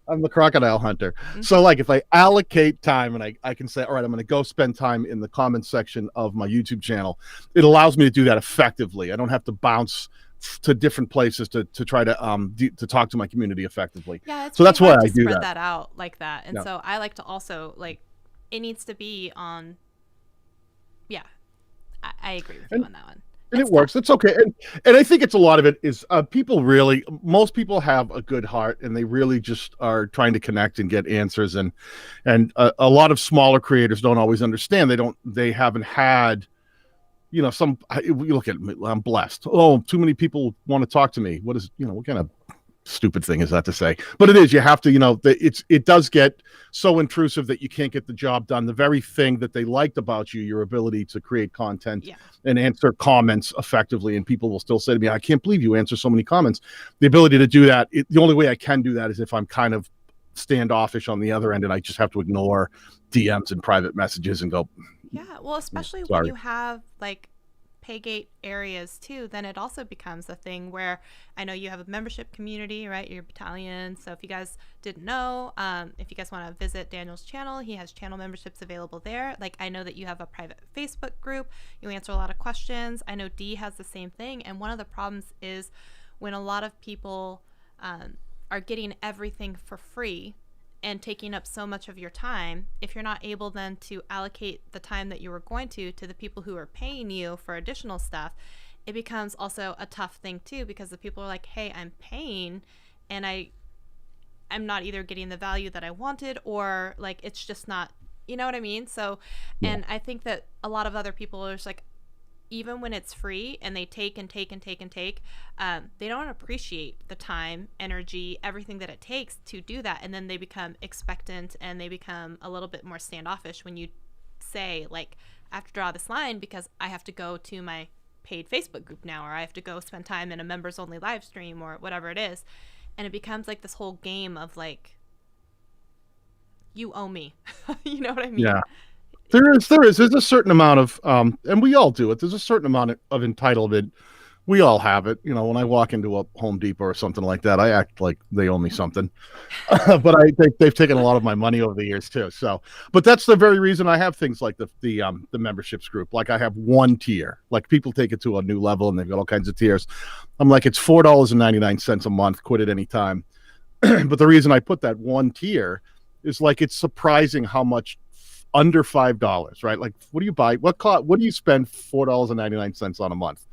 I'm the crocodile hunter. Mm-hmm. So, like, if I allocate time and I can say, all right, I'm going to go spend time in the comments section of my YouTube channel, it allows me to do that effectively. I don't have to bounce to different places to try to talk to my community effectively. Yeah, so that's why I do spread that out like that. And so I like to also, like, it needs to be on. Yeah. I agree with you on that one. And it works. It's okay. And I think it's a lot of it is most people have a good heart and they really just are trying to connect and get answers. And a lot of smaller creators don't always understand. They haven't had, you look at me, I'm blessed. Oh, too many people want to talk to me. What kind of stupid thing is that to say? But it is. You have to, it does get so intrusive that you can't get the job done. The very thing that they liked about you, your ability to create content and answer comments effectively, and people will still say to me, I can't believe you answer so many comments. The ability to do that, the only way I can do that is if I'm kind of standoffish on the other end and I just have to ignore DMs and private messages and go. Yeah, well, especially when you have like paygate areas too, then it also becomes a thing where I know you have a membership community, right? Your battalion. So if you guys didn't know, if you guys want to visit Daniel's channel, he has channel memberships available there. Like, I know that you have a private Facebook group. You answer a lot of questions. I know D has the same thing. And one of the problems is when a lot of people are getting everything for free and taking up so much of your time, if you're not able then to allocate the time that you were going to the people who are paying you for additional stuff, it becomes also a tough thing too, because the people are like, hey, I'm paying and I'm not either getting the value that I wanted, or like, it's just not, you know what I mean? So, and I think that a lot of other people are just like, even when it's free and they take and take and take and take, they don't appreciate the time, energy, everything that it takes to do that. And then they become expectant and they become a little bit more standoffish when you say, like, I have to draw this line because I have to go to my paid Facebook group now, or I have to go spend time in a members only live stream or whatever it is. And it becomes like this whole game of like, you owe me. You know what I mean? Yeah. There's a certain amount of, and we all do it. There's a certain amount of entitlement. We all have it. When I walk into a Home Depot or something like that, I act like they owe me something, but they've taken a lot of my money over the years too. So, but that's the very reason I have things like the memberships group. Like I have one tier, like people take it to a new level and they've got all kinds of tiers. I'm like, it's $4.99 a month, quit at any time. But the reason I put that one tier is like, it's surprising how much under $5, right? Like, what do you buy? What do you spend $4.99 on a month?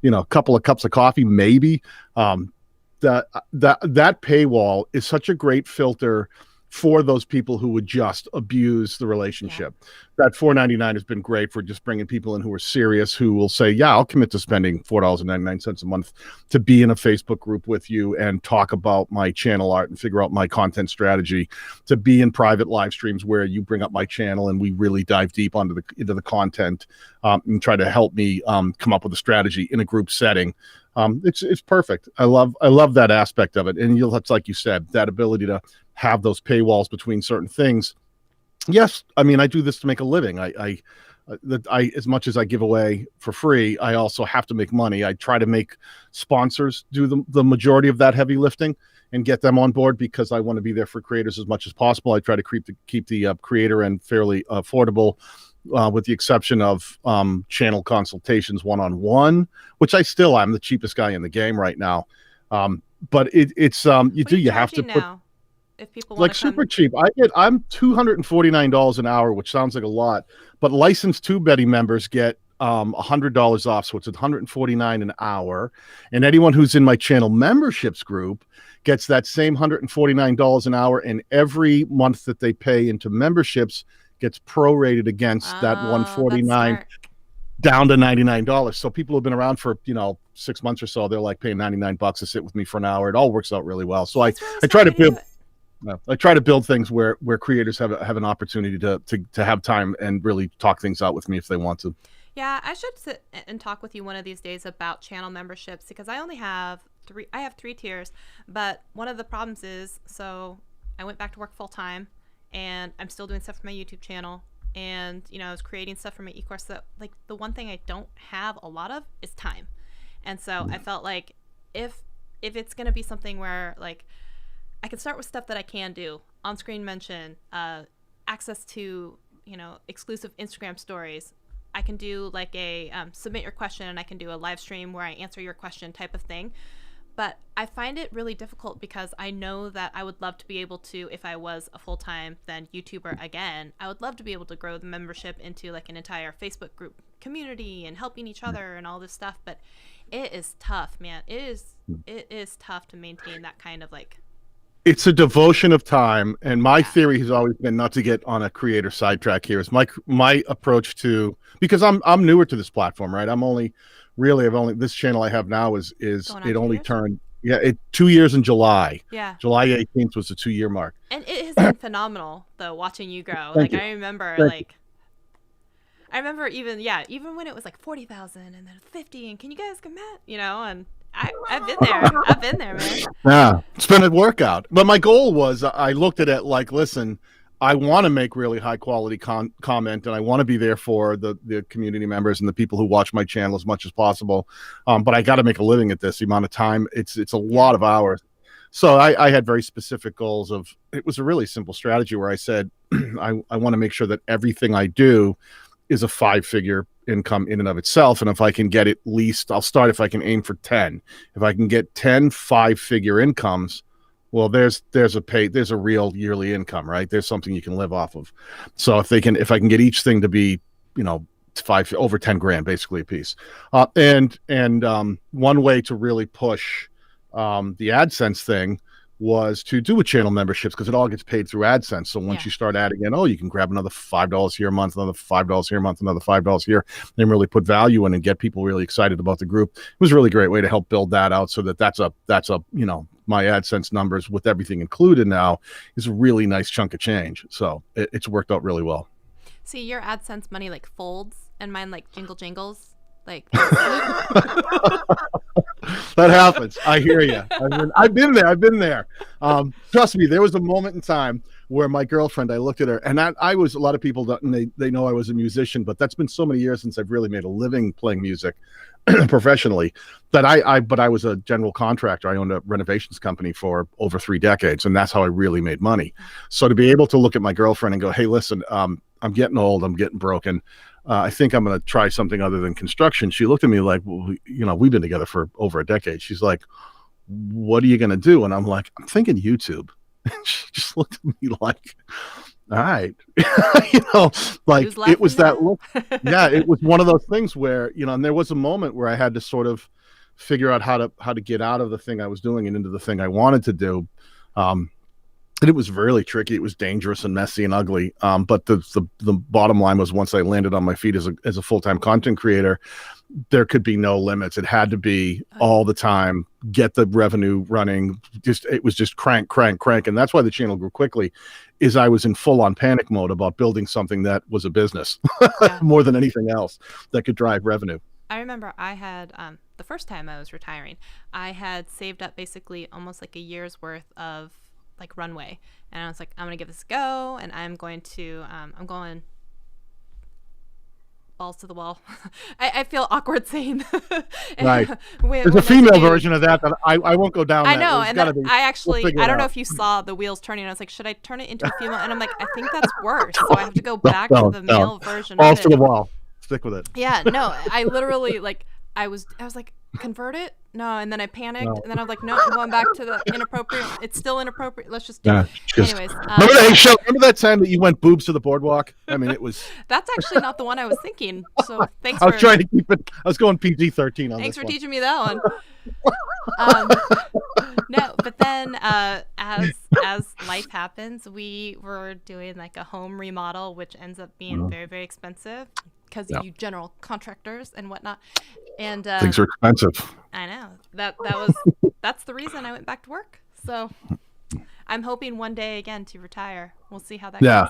A couple of cups of coffee, maybe. That paywall is such a great filter for those people who would just abuse the relationship. Yeah. That $4.99 has been great for just bringing people in who are serious, who will say, yeah, I'll commit to spending $4.99 a month to be in a Facebook group with you and talk about my channel art and figure out my content strategy, to be in private live streams where you bring up my channel and we really dive deep into the content, and try to help me come up with a strategy in a group setting. It's perfect. I love that aspect of it. And it's like you said, that ability to have those paywalls between certain things. Yes, I mean, I do this to make a living. I as much as I give away for free, I also have to make money. I try to make sponsors do the majority of that heavy lifting and get them on board, because I want to be there for creators as much as possible. I try to keep the creator end fairly affordable, with the exception of channel consultations one-on-one, which I'm the cheapest guy in the game right now. But you have to put now, if people want super cheap. I'm $249 an hour, which sounds like a lot, but licensed TubeBuddy members get $100 off, so it's $149 an hour. And anyone who's in my channel memberships group gets that same $149 an hour, and every month that they pay into memberships gets prorated against that $149 down to $99. So people who've been around for 6 months or so, they're like paying $99 to sit with me for an hour. It all works out really well. So I try to build things where creators have an opportunity to have time and really talk things out with me if they want to. Yeah, I should sit and talk with you one of these days about channel memberships, because I only have three. I have 3 tiers, but one of the problems is, so I went back to work full time, and I'm still doing stuff for my YouTube channel, and I was creating stuff for my e-course. So like, the one thing I don't have a lot of is time, and so I felt like if it's gonna be something where like I can start with stuff that I can do, on-screen mention, access to exclusive Instagram stories. I can do like a submit your question, and I can do a live stream where I answer your question type of thing. But I find it really difficult, because I know that I would love to be able to, if I was a full-time then YouTuber again, I would love to be able to grow the membership into like an entire Facebook group community and helping each other and all this stuff. But it is tough, man. It is tough to maintain that kind of like. It's a devotion of time, and my theory has always been not to get on a creator sidetrack here. Is my approach to, because I'm newer to this platform, right? This channel I have now is it only turned 2 years in July. Yeah, July 18th was the 2-year mark, and it has been phenomenal though, watching you grow. Thank you. I remember even when it was like 40,000 and then 50, and can you guys commit? And I've been there. I've been there, man. Yeah, it's been a workout. But my goal was, I looked at it like, listen, I want to make really high quality comment, and I want to be there for the community members and the people who watch my channel as much as possible. But I got to make a living at this. The amount of time, it's a lot of hours. So I had very specific goals it was a really simple strategy where I said, I want to make sure that everything I do is a 5-figure income in and of itself. And if I can get at least, I'll start if I can aim for 10. If I can get 10 5-figure incomes, well, there's a real yearly income, right? There's something you can live off of. So if I can get each thing to be, over 10 grand basically a piece. And one way to really push the AdSense thing was to do with channel memberships, because it all gets paid through AdSense. So once you start adding in, you can grab another $5 here a month, another $5 here a month, another $5 here, and really put value in and get people really excited about the group. It was a really great way to help build that out, so that's a my AdSense numbers with everything included now is a really nice chunk of change. So it's worked out really well. See, your AdSense money like folds, and mine like jingles. Like that happens. I hear you. I've been there. Trust me, there was a moment in time where my girlfriend, I looked at her, and I was, a lot of people don't, and they know I was a musician, but that's been so many years since I've really made a living playing music professionally, that I was a general contractor. I owned a renovations company for over 3 decades, and that's how I really made money. So to be able to look at my girlfriend and go, hey, listen, I'm getting old, I'm getting broken. I think I'm going to try something other than construction. She looked at me like, well, we've been together for over a decade. She's like, what are you going to do? And I'm like, I'm thinking YouTube. And she just looked at me like, all right. Like Who's it was laughing that look. Yeah, it was one of those things where, and there was a moment where I had to sort of figure out how to get out of the thing I was doing and into the thing I wanted to do. And it was really tricky. It was dangerous and messy and ugly. But the bottom line was, once I landed on my feet as a full-time content creator, there could be no limits. It had to be all the time, get the revenue running. It was just crank. And that's why the channel grew quickly, is I was in full-on panic mode about building something that was a business more than anything else that could drive revenue. I remember I had, the first time I was retiring, I had saved up basically almost like a year's worth of like runway, and I was like, I'm gonna give this a go, and I'm going balls to the wall. I feel awkward saying right. There's a female version of that I won't go down. I know, and then I don't know if you saw the wheels turning. I was like, should I turn it into a female? And I'm like, I think that's worse, so I have to go back to the male version. Balls to the wall. Stick with it. Yeah, no, I literally I was like, convert it? No, and then I panicked, and then I was like, no, I'm going back to the inappropriate. It's still inappropriate. Let's just do it. Anyways. Remember that time that you went boobs to the boardwalk? I mean, it was... That's actually not the one I was thinking, so thanks I was trying to keep it... I was going PG-13 on Thanks this for one. teaching me that one. No, but then as life happens, we were doing like a home remodel, which ends up being very, very expensive because of you general contractors and whatnot. And things are expensive. I know. That's the reason I went back to work. So I'm hoping one day again to retire. We'll see how that goes.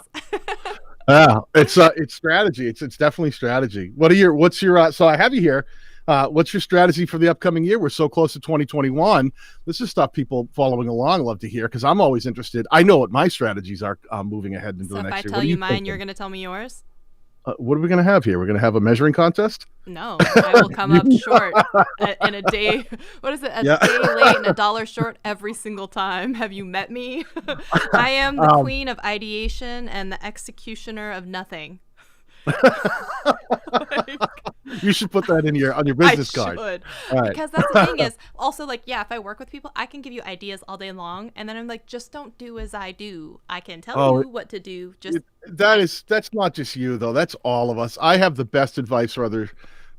Yeah, it's strategy. It's definitely strategy. What's your so I have you here. What's your strategy for the upcoming year? We're so close to 2021. This is stuff people following along love to hear, because I'm always interested. I know what my strategies are moving ahead into the next year. If I tell you mine, you're going to tell me yours? What are we going to have here? We're going to have a measuring contest? No, I will come up short in a day. What is it? A day late and $1 short every single time. Have you met me? I am the queen of ideation and the executioner of nothing. You should put that on your business card. I should. Right. Because that's the thing is, also, like, if I work with people, I can give you ideas all day long, and then I'm like, just don't do as I do. I can tell you what to do. That's not just you, though. That's all of us. I have the best advice for other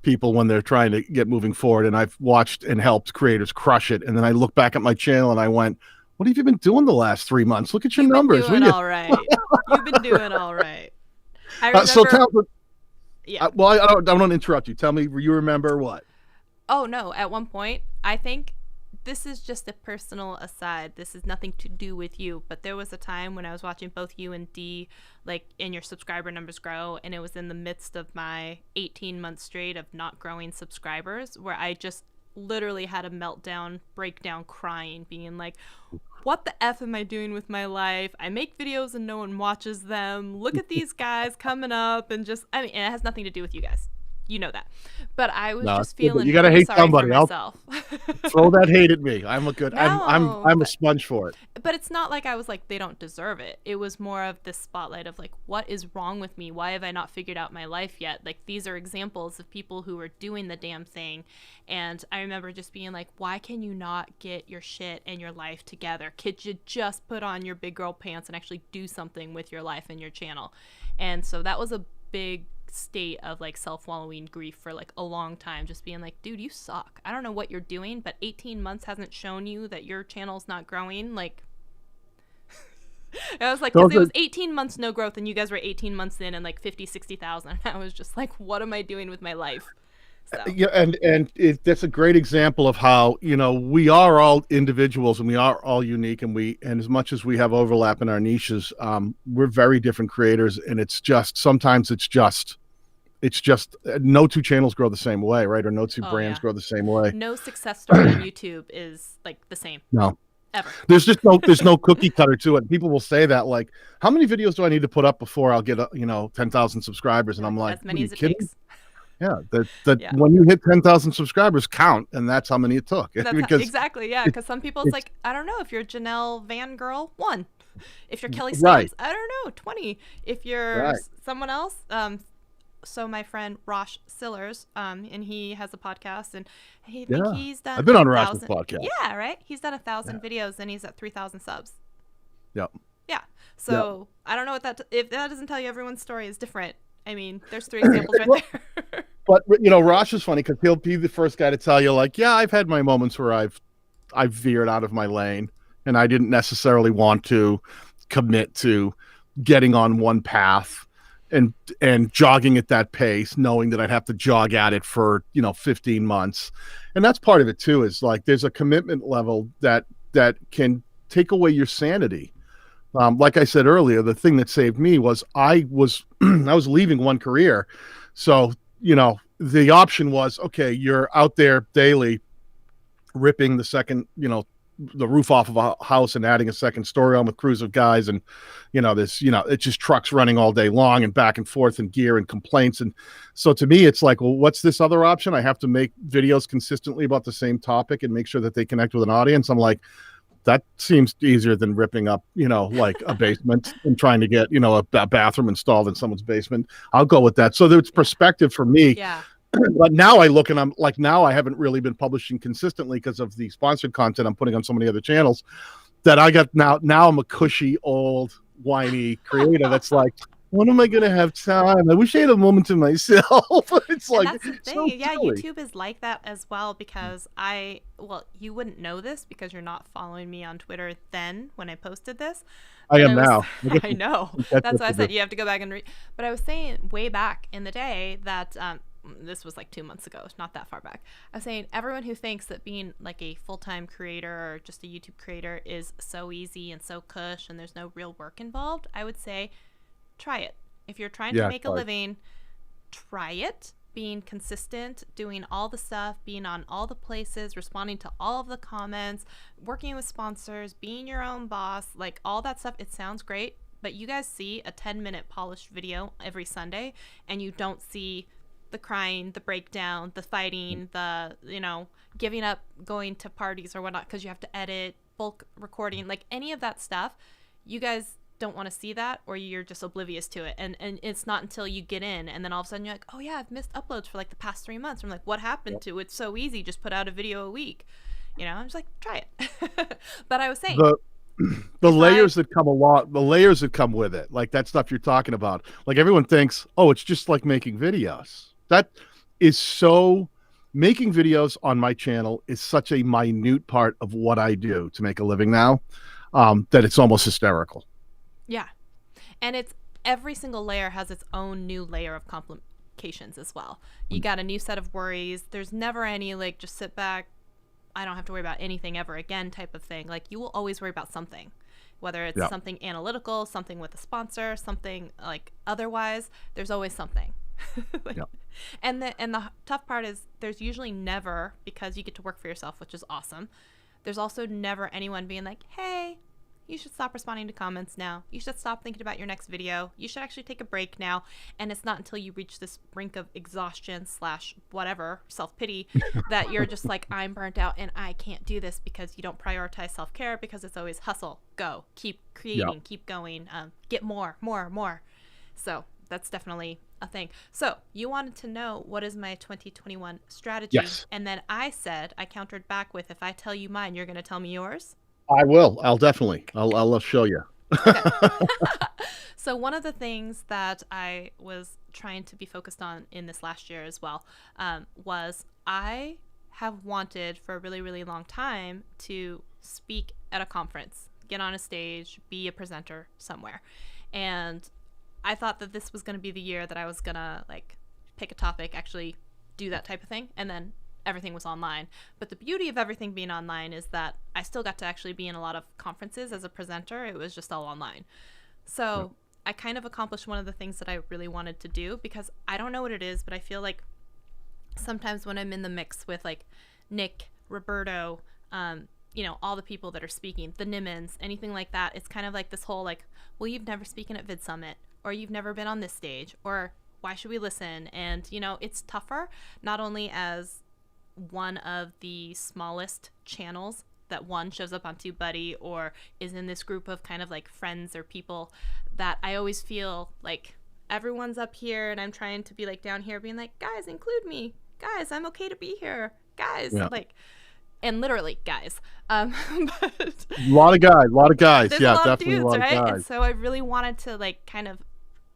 people when they're trying to get moving forward, and I've watched and helped creators crush it, and then I look back at my channel and I went, what have you been doing the last 3 months? Look at your numbers. You've been doing all right. You've been doing all right. I remember, so tell me, I don't want to interrupt you. Tell me, you remember what? Oh, no. At one point, I think this is just a personal aside. This is nothing to do with you. But there was a time when I was watching both you and Dee, and your subscriber numbers grow. And it was in the midst of my 18-month straight of not growing subscribers, where I just literally had a meltdown, breakdown, crying, being like, what the F am I doing with my life? I make videos and no one watches them. Look at these guys coming up, and and it has nothing to do with you guys. You know that. But I was just feeling you gotta hate somebody. I'll throw that hate at me. I'm a sponge for it. But it's not like I was like, they don't deserve it. It was more of this spotlight of like, what is wrong with me? Why have I not figured out my life yet? Like, these are examples of people who are doing the damn thing. And I remember just being like, why can you not get your shit and your life together? Could you just put on your big girl pants and actually do something with your life and your channel? And so that was a big state of like self-wallowing grief for like a long time, just being like, dude, you suck. I don't know what you're doing, but 18 months hasn't shown you that your channel's not growing. Like, I was like, because it was 18 months no growth, and you guys were 18 months in and like 50,000-60,000. I was just like, what am I doing with my life? So. Yeah, and that's a great example of how, we are all individuals and we are all unique, and as much as we have overlap in our niches, we're very different creators, and sometimes it's just no two channels grow the same way, right? Or no two brands grow the same way. No success story on YouTube is like the same. No. Ever. There's no cookie cutter to it. People will say that, like, how many videos do I need to put up before I'll get 10,000 subscribers? And I'm like, as many as it takes. Yeah, when you hit 10,000 subscribers, count, and that's how many it took. Exactly, yeah. Because some people, it's like, I don't know, if you're Janelle Van Girl, 1. If you're Kelly Stevens, I don't know, 20. If you're someone else, so my friend Rosh Sillers, and he has a podcast, and I think Yeah. he's done I've been on Rash's 1,000. podcast. Yeah, right. He's done 1,000 Yeah. videos, and he's at 3,000 subs. Yep. Yeah. So I don't know what if that doesn't tell you everyone's story is different. I mean, there's 3 examples right there. But you know, Rosh is funny because he'll be the first guy to tell you, like, yeah, I've had my moments where I've veered out of my lane, and I didn't necessarily want to commit to getting on one path and jogging at that pace, knowing that I'd have to jog at it for 15 months. And that's part of it too, is like there's a commitment level that can take away your sanity. Like I said earlier, the thing that saved me was I was I was leaving one career. So, the option was, okay, you're out there daily ripping the roof off of a house and adding a second story on with crews of guys. And, it's just trucks running all day long and back and forth and gear and complaints. And so to me, it's like, well, what's this other option? I have to make videos consistently about the same topic and make sure that they connect with an audience. I'm like, that seems easier than ripping up, like a basement and trying to get, a bathroom installed in someone's basement. I'll go with that. So there's perspective for me. Yeah. But now I look and I'm like, now I haven't really been publishing consistently because of the sponsored content I'm putting on so many other channels that I got now I'm a cushy, old, whiny creator that's like, when am I going to have time? I wish I had a moment to myself. It's And like, that's the thing. so Yeah, silly. YouTube is like that as well because you wouldn't know this because you're not following me on Twitter then when I posted this. I But am now. I know. That's why I said you have to go back and read. But I was saying way back in the day that this was like 2 months ago, not that far back. I was saying everyone who thinks that being like a full-time creator or just a YouTube creator is so easy and so cush and there's no real work involved, I would say try it. If you're trying to make a living, try it. Being consistent, doing all the stuff, being on all the places, responding to all of the comments, working with sponsors, being your own boss, like all that stuff, it sounds great, but you guys see a 10-minute polished video every Sunday and you don't see the crying, the breakdown, the fighting, the, giving up going to parties or whatnot because you have to edit, bulk recording, like any of that stuff. You guys don't want to see that, or you're just oblivious to it, and it's not until you get in and then all of a sudden you're like, oh yeah, I've missed uploads for like the past 3 months. I'm like, what happened to it? It's so easy, just put out a video a week. I'm just like, try it. But I was saying the layers that come along, the layers that come with it, like that stuff you're talking about, like everyone thinks, oh, it's just like making videos. That is so making videos on my channel is such a minute part of what I do to make a living now, that it's almost hysterical. Yeah. And it's every single layer has its own new layer of complications as well. You got a new set of worries. There's never any like just sit back, I don't have to worry about anything ever again type of thing. Like you will always worry about something, whether it's something analytical, something with a sponsor, something like otherwise, there's always something. And the tough part is there's usually never, because you get to work for yourself, which is awesome. There's also never anyone being like, hey, you should stop responding to comments now. You should stop thinking about your next video. You should actually take a break now. And it's not until you reach this brink of exhaustion / whatever, self-pity, that you're just like, I'm burnt out and I can't do this, because you don't prioritize self-care, because it's always hustle, go, keep creating, keep going, get more. So that's definitely a thing. So you wanted to know what is my 2021 strategy. Yes. And then I countered back with, if I tell you mine, you're going to tell me yours. I will. I'll definitely. I'll show you. Okay. So one of the things that I was trying to be focused on in this last year as well was I have wanted for a really, really long time to speak at a conference, get on a stage, be a presenter somewhere. And I thought that this was going to be the year that I was going to like pick a topic, actually do that type of thing, and then everything was online. But the beauty of everything being online is that I still got to actually be in a lot of conferences as a presenter. It was just all online. So I kind of accomplished one of the things that I really wanted to do, because I don't know what it is, but I feel like sometimes when I'm in the mix with like Nick, Roberto, all the people that are speaking, the Nimmons, anything like that, it's kind of like this whole like, well, you've never spoken at Vid Summit, or you've never been on this stage, or why should we listen? And, it's tougher, not only as one of the smallest channels that one shows up on TubeBuddy or is in this group of kind of like friends or people, that I always feel like everyone's up here and I'm trying to be like down here being like, guys, include me. Guys, I'm okay to be here. Guys, like, and literally guys. But a lot of guys. There's Yeah, a lot definitely of dudes, a lot right? of guys. And so I really wanted to like kind of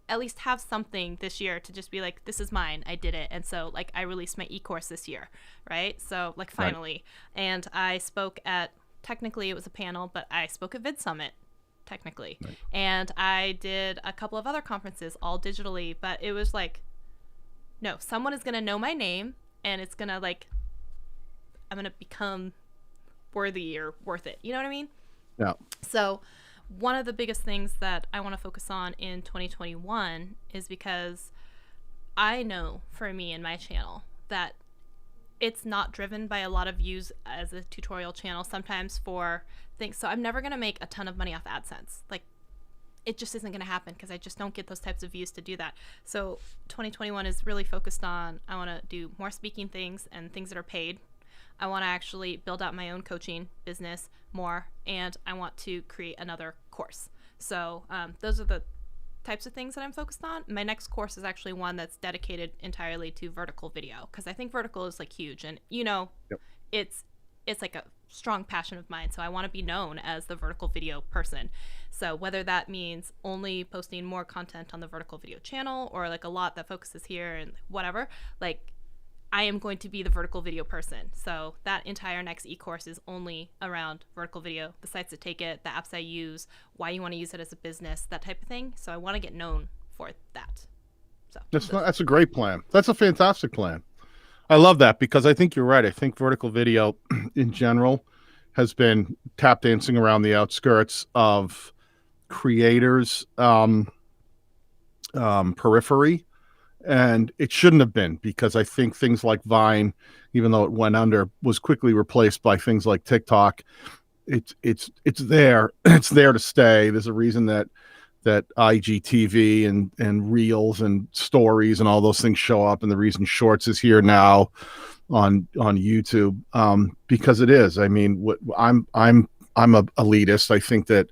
at least have something this year to just be like, this is mine. I did it. And so like I released my e-course this year, right? So like finally. Right. And I spoke at, technically it was a panel, but I spoke at Vid Summit, technically. Right. And I did a couple of other conferences, all digitally, but it was like, no, someone is going to know my name and it's going to like, I'm going to become worthy or worth it. You know what I mean? Yeah. So one of the biggest things that I want to focus on in 2021 is because I know for me and my channel that it's not driven by a lot of views as a tutorial channel sometimes for things. So I'm never going to make a ton of money off AdSense. Like it just isn't going to happen because I just don't get those types of views to do that. So 2021 is really focused on, I want to do more speaking things and things that are paid. I want to actually build out my own coaching business more, and I want to create another course. So those are the types of things that I'm focused on. My next course is actually one that's dedicated entirely to vertical video because I think vertical is like huge, and you know, yep. it's like a strong passion of mine. So I want to be known as the vertical video person. So whether that means only posting more content on the vertical video channel or like a lot that focuses here and whatever, like I am going to be the vertical video person. So that entire next e-course is only around vertical video, the sites that take it, the apps I use, why you want to use it as a business, that type of thing. So I want to get known for that. So that's a great plan. That's a fantastic plan. I love that because I think you're right. I think vertical video in general has been tap dancing around the outskirts of creators' periphery. And it shouldn't have been because I think things like Vine, even though it went under, was quickly replaced by things like TikTok. It's there. It's there to stay. There's a reason that IGTV and Reels and Stories and all those things show up, and the reason Shorts is here now on YouTube because it is. I mean, I'm a elitist. I think that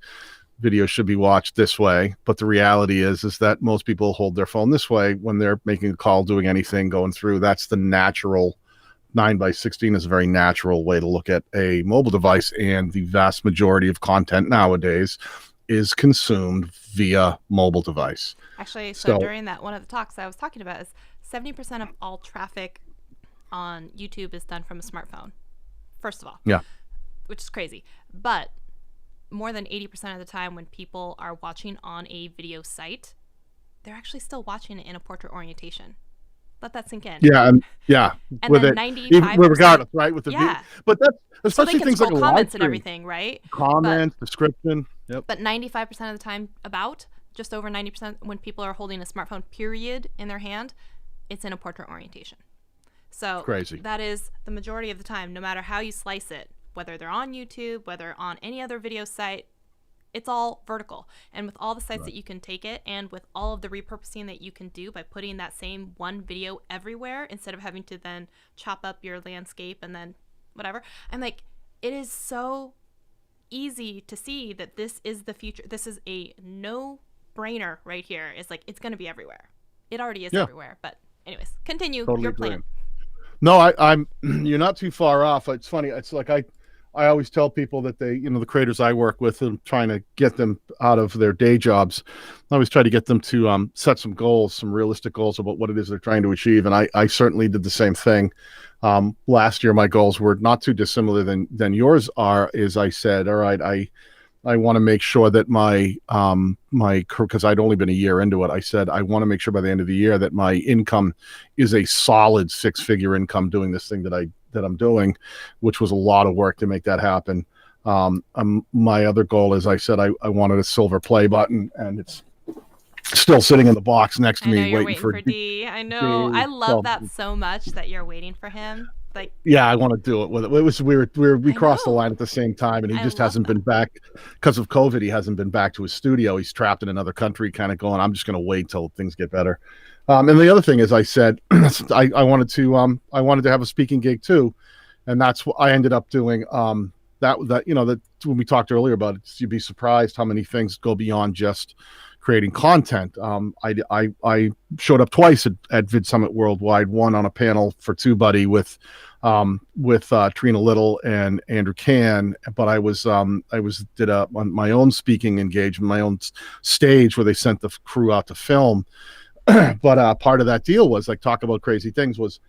video should be watched this way, but the reality is that most people hold their phone this way when they're making a call, doing anything, going through. That's the natural 9:16 is a very natural way to look at a mobile device, and the vast majority of content nowadays is consumed via mobile device. Actually, so during that one of the talks I was talking about is 70% of all traffic on YouTube is done from a smartphone. First of all, yeah, which is crazy, but more than 80% of the time when people are watching on a video site, they're actually still watching it in a portrait orientation. Let that sink in. Yeah, and with then 95%, regardless, right? With the yeah. video, but that's especially so they can things like comments and everything, right? Comments, description. Yep. But 95% of the time, just over 90%, when people are holding a smartphone, period, in their hand, it's in a portrait orientation. So crazy. That is the majority of the time, no matter how you slice it. Whether they're on YouTube, whether on any other video site, it's all vertical. And with all the sites that you can take it, and with all of the repurposing that you can do by putting that same one video everywhere instead of having to then chop up your landscape and then whatever, I'm like, it is so easy to see that this is the future. This is a no-brainer right here. It's like, it's going to be everywhere. It already is everywhere. But anyways, continue totally your plan. No, I'm you're not too far off. It's funny. It's like I always tell people that they, the creators I work with, and trying to get them out of their day jobs, I always try to get them to set some goals, some realistic goals about what it is they're trying to achieve. And I certainly did the same thing. Last year, my goals were not too dissimilar than yours are. Is I said, all right, I want to make sure that my because I'd only been a year into it. I said, I want to make sure by the end of the year that my income is a solid 6-figure income doing this thing that I'm doing, which was a lot of work to make that happen. My other goal is I said, I wanted a silver play button, and it's still sitting in the box next to me waiting for D. I know. I love that so much that you're waiting for him. Like, yeah, I want to do it with it. It was we crossed the line at the same time, and he just hasn't been back because of COVID. He hasn't been back to his studio. He's trapped in another country, kind of going, I'm just going to wait till things get better. And the other thing is, I said I wanted to have a speaking gig too, and that's what I ended up doing. That when we talked earlier about it, you'd be surprised how many things go beyond just creating content. I showed up twice at Vid Summit Worldwide, one on a panel for TubeBuddy with Trina Little and Andrew Can, but I did on my own speaking engagement, my own stage where they sent the crew out to film. But part of that deal was like talk about crazy things was,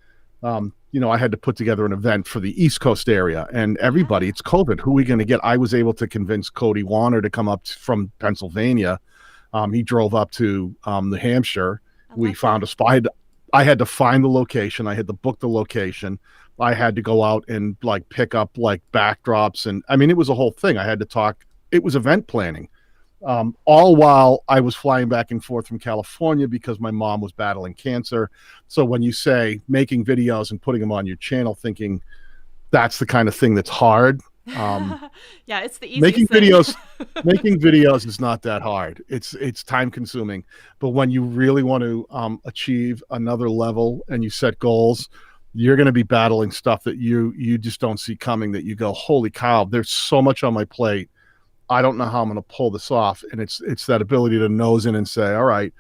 I had to put together an event for the East Coast area, and everybody, it's COVID. Who are we going to get? I was able to convince Cody Warner to come up from Pennsylvania. He drove up to New Hampshire. We found a spot. I had to find the location. I had to book the location. I had to go out and like pick up like backdrops. And I mean, it was a whole thing. I had to talk. It was event planning. All while I was flying back and forth from California because my mom was battling cancer. So when you say making videos and putting them on your channel, thinking that's the kind of thing that's hard. Yeah, it's the easiest making thing. making videos is not that hard. It's time consuming, but when you really want to achieve another level and you set goals, you're going to be battling stuff that you just don't see coming, that you go, holy cow, there's so much on my plate. I don't know how I'm going to pull this off. And it's that ability to nose in and say, all right,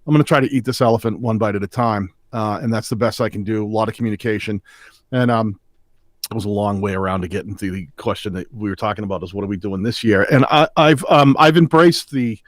I'm going to try to eat this elephant one bite at a time. And that's the best I can do. A lot of communication. And it was a long way around to get into the question that we were talking about is what are we doing this year? And I've embraced the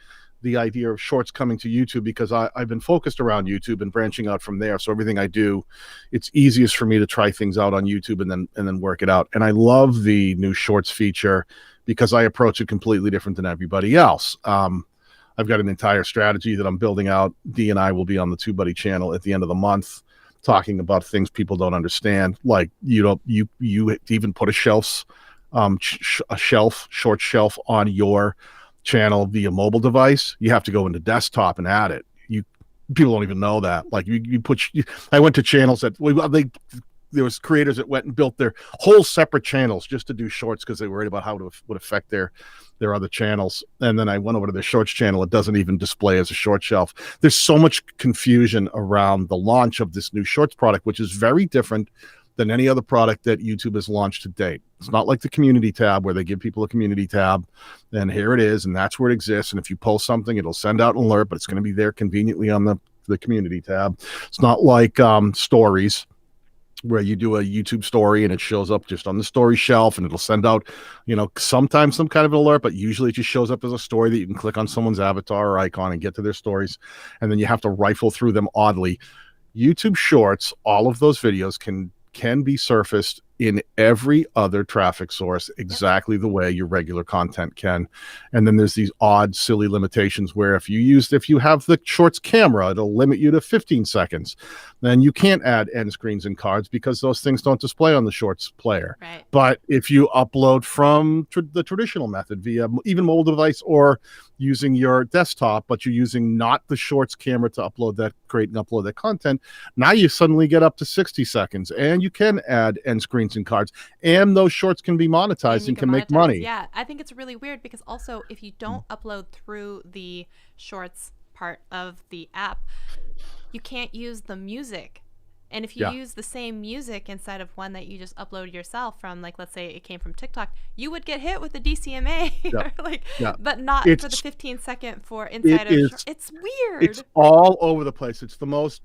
idea of shorts coming to YouTube because I've been focused around YouTube and branching out from there. So everything I do, it's easiest for me to try things out on YouTube and then work it out. And I love the new shorts feature because I approach it completely different than everybody else. I've got an entire strategy that I'm building out. Dee and I will be on the TubeBuddy channel at the end of the month talking about things people don't understand. Like you even put a short shelf on your channel via mobile device. You have to go into desktop and add it. People don't even know that. Like I went to channels that there was creators that went and built their whole separate channels just to do shorts because they were worried about how it would affect their other channels. And then I went over to their shorts channel. It doesn't even display as a short shelf. There's so much confusion around the launch of this new shorts product, which is very different than any other product that YouTube has launched to date. It's not like the community tab where they give people a community tab and here it is, and that's where it exists. And if you post something, it'll send out an alert, but it's going to be there conveniently on the community tab. It's not like stories, where you do a YouTube story and it shows up just on the story shelf and it'll send out, sometimes some kind of an alert, but usually it just shows up as a story that you can click on someone's avatar or icon and get to their stories. And then you have to rifle through them oddly. YouTube Shorts, all of those videos can be surfaced in every other traffic source exactly the way your regular content can. And then there's these odd, silly limitations where if you have the shorts camera, it'll limit you to 15 seconds. Then you can't add end screens and cards because those things don't display on the shorts player. Right. But if you upload from the traditional method via even mobile device or using your desktop, but you're using not the shorts camera to create and upload that content, now you suddenly get up to 60 seconds and you can add end screens and cards, and those shorts can be monetized and can make money. Yeah, I think it's really weird because also if you don't upload through the shorts part of the app, you can't use the music. And if you use the same music inside of one that you just upload yourself from, like, let's say it came from TikTok, you would get hit with the DCMA, but not for the 15-second for inside of shorts. It's weird. It's all over the place. It's the most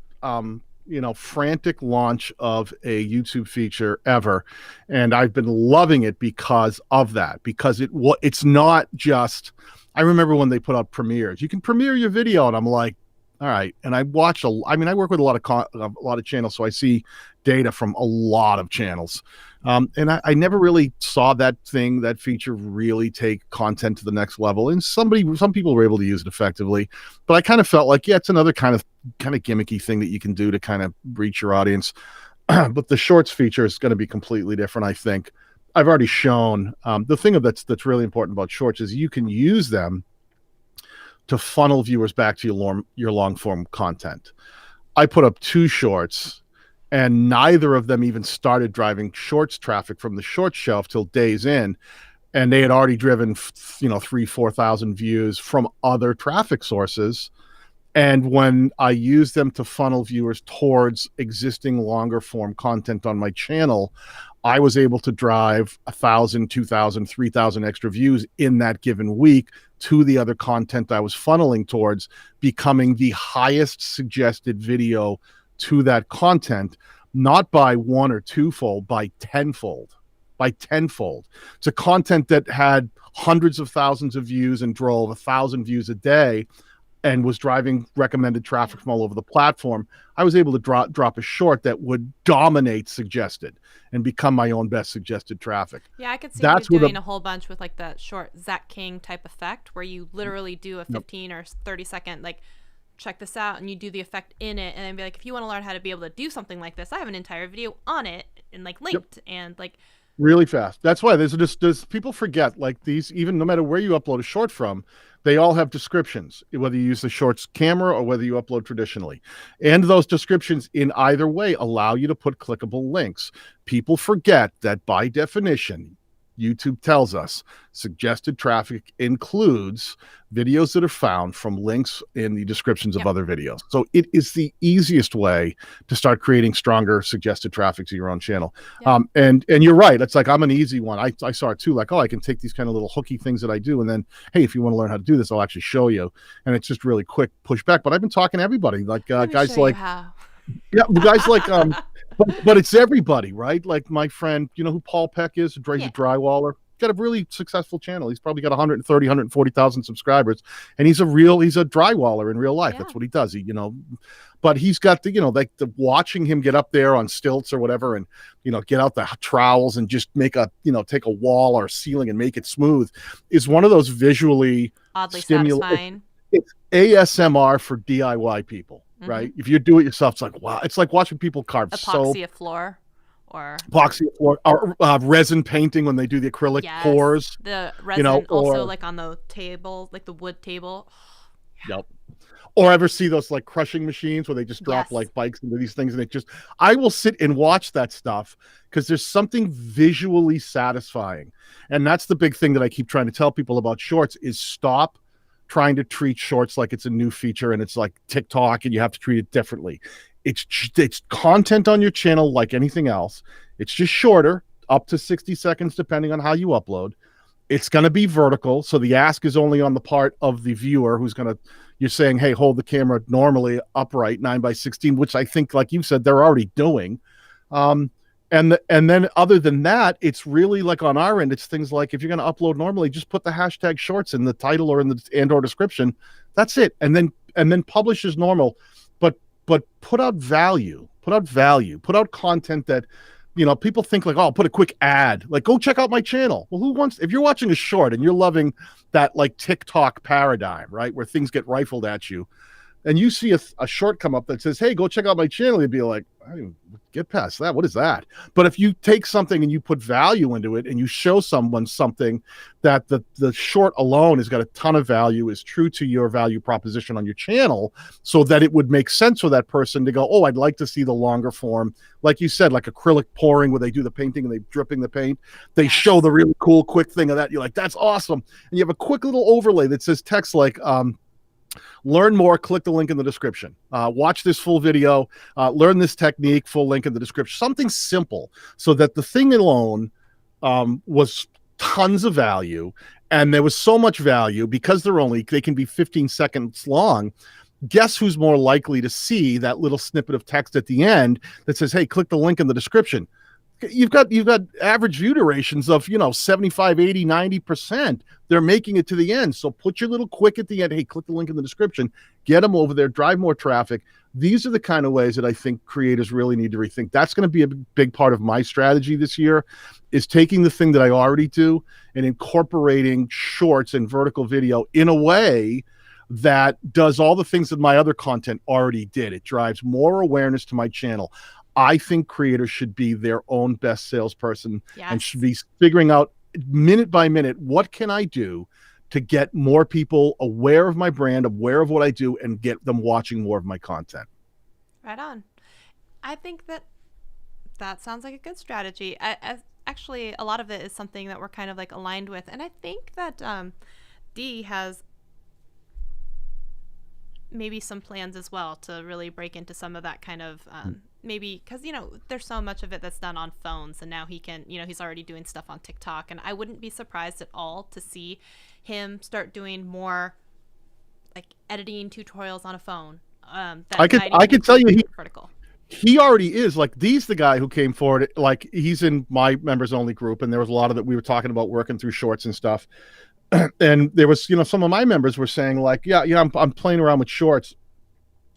frantic launch of a YouTube feature ever, and I've been loving it because of that. Because it's not just. I remember when they put out premieres. You can premiere your video, and I'm like, all right. And I watch I work with a lot of channels, so I see data from a lot of channels. And I never really saw that feature really take content to the next level. And some people were able to use it effectively, but I kind of felt like, it's another kind of gimmicky thing that you can do to kind of reach your audience. But the shorts feature is going to be completely different, I think. I've already shown the thing that's really important about shorts is you can use them to funnel viewers back to your long form content. I put up 2 shorts and neither of them even started driving shorts traffic from the short shelf till days in. And they had already driven, 3,000-4,000 views from other traffic sources. And when I use them to funnel viewers towards existing longer form content on my channel, I was able to drive 1,000, 2,000, 3,000 extra views in that given week to the other content I was funneling towards, becoming the highest suggested video to that content, not by one or twofold, by tenfold. By tenfold. It's a content that had hundreds of thousands of views and drove 1,000 views a day and was driving recommended traffic from all over the platform. I was able to drop a short that would dominate suggested and become my own best suggested traffic. Yeah, I could see That's you doing a whole bunch with like the short Zach King type effect where you literally do a 15 or 30 second, like, check this out, and you do the effect in it, and then be like, if you want to learn how to be able to do something like this, I have an entire video on it and like linked and like really fast. That's why there's people forget, like, these, even no matter where you upload a short from, they all have descriptions, whether you use the shorts camera or whether you upload traditionally. And those descriptions in either way allow you to put clickable links. People forget that by definition, YouTube tells us suggested traffic includes videos that are found from links in the descriptions of other videos. So it is the easiest way to start creating stronger suggested traffic to your own channel. And you're right. It's like, I'm an easy one. I saw it too. Like, oh, I can take these kind of little hooky things that I do. And then, hey, if you want to learn how to do this, I'll actually show you. And it's just really quick pushback. But I've been talking to everybody, like guys like, guys like, but it's everybody, right? Like my friend, you know who Paul Peck is, who a drywaller, got a really successful channel. He's probably got 130, 140,000 subscribers, and he's a drywaller in real life. That's what he does. He, but he's got the, like the watching him get up there on stilts or whatever, and, get out the trowels and just make a, take a wall or a ceiling and make it smooth, is one of those visually oddly satisfying. It's ASMR for DIY people. Right? If you do it yourself, it's like, wow. It's like watching people carve epoxy floor or resin painting when they do the acrylic pours. The resin also like on the table, like the wood table. Yep. Or ever see those like crushing machines where they just drop like bikes into these things, and I will sit and watch that stuff because there's something visually satisfying. And that's the big thing that I keep trying to tell people about shorts is stop trying to treat shorts like it's a new feature and it's like TikTok and you have to treat it differently. It's content on your channel like anything else. It's just shorter, up to 60 seconds, depending on how you upload. It's going to be vertical. So the ask is only on the part of the viewer you're saying, hey, hold the camera normally upright 9:16, which I think, like you said, they're already doing. And then other than that, it's really like on our end, it's things like if you're going to upload normally, just put the hashtag shorts in the title or in the or description. That's it. And then publish as normal, but put out value, put out content that, people think like, oh, I'll put a quick ad, like go check out my channel. Well, if you're watching a short and you're loving that like TikTok paradigm, right, where things get rifled at you, and you see a short come up that says, hey, go check out my channel, you'd be like, I don't even get past that. What is that? But if you take something and you put value into it and you show someone something that the short alone has got a ton of value, is true to your value proposition on your channel, so that it would make sense for that person to go, oh, I'd like to see the longer form. Like you said, like acrylic pouring where they do the painting and they dripping the paint. They show the really cool, quick thing of that. You're like, that's awesome. And you have a quick little overlay that says text like, learn more, click the link in the description. Watch this full video, learn this technique, full link in the description. Something simple so that the thing alone was tons of value. And there was so much value because they can be 15 seconds long. Guess who's more likely to see that little snippet of text at the end that says, hey, click the link in the description? You've got average view durations of 75, 80, 90%. They're making it to the end. So put your little quick at the end. Hey, click the link in the description. Get them over there. Drive more traffic. These are the kind of ways that I think creators really need to rethink. That's going to be a big part of my strategy this year, is taking the thing that I already do and incorporating shorts and vertical video in a way that does all the things that my other content already did. It drives more awareness to my channel. I think creators should be their own best salesperson and should be figuring out minute by minute, what can I do to get more people aware of my brand, aware of what I do, and get them watching more of my content. Right on. I think that sounds like a good strategy. Actually, a lot of it is something that we're kind of like aligned with. And I think that Dee has maybe some plans as well to really break into some of that kind of maybe because there's so much of it that's done on phones, and now he can he's already doing stuff on TikTok, and I wouldn't be surprised at all to see him start doing more like editing tutorials on a phone. I could tell you he already is. Like, Dee's the guy who came forward. Like, he's in my members only group, and there was a lot of that we were talking about working through shorts and stuff. And there was, some of my members were saying like, I'm playing around with shorts.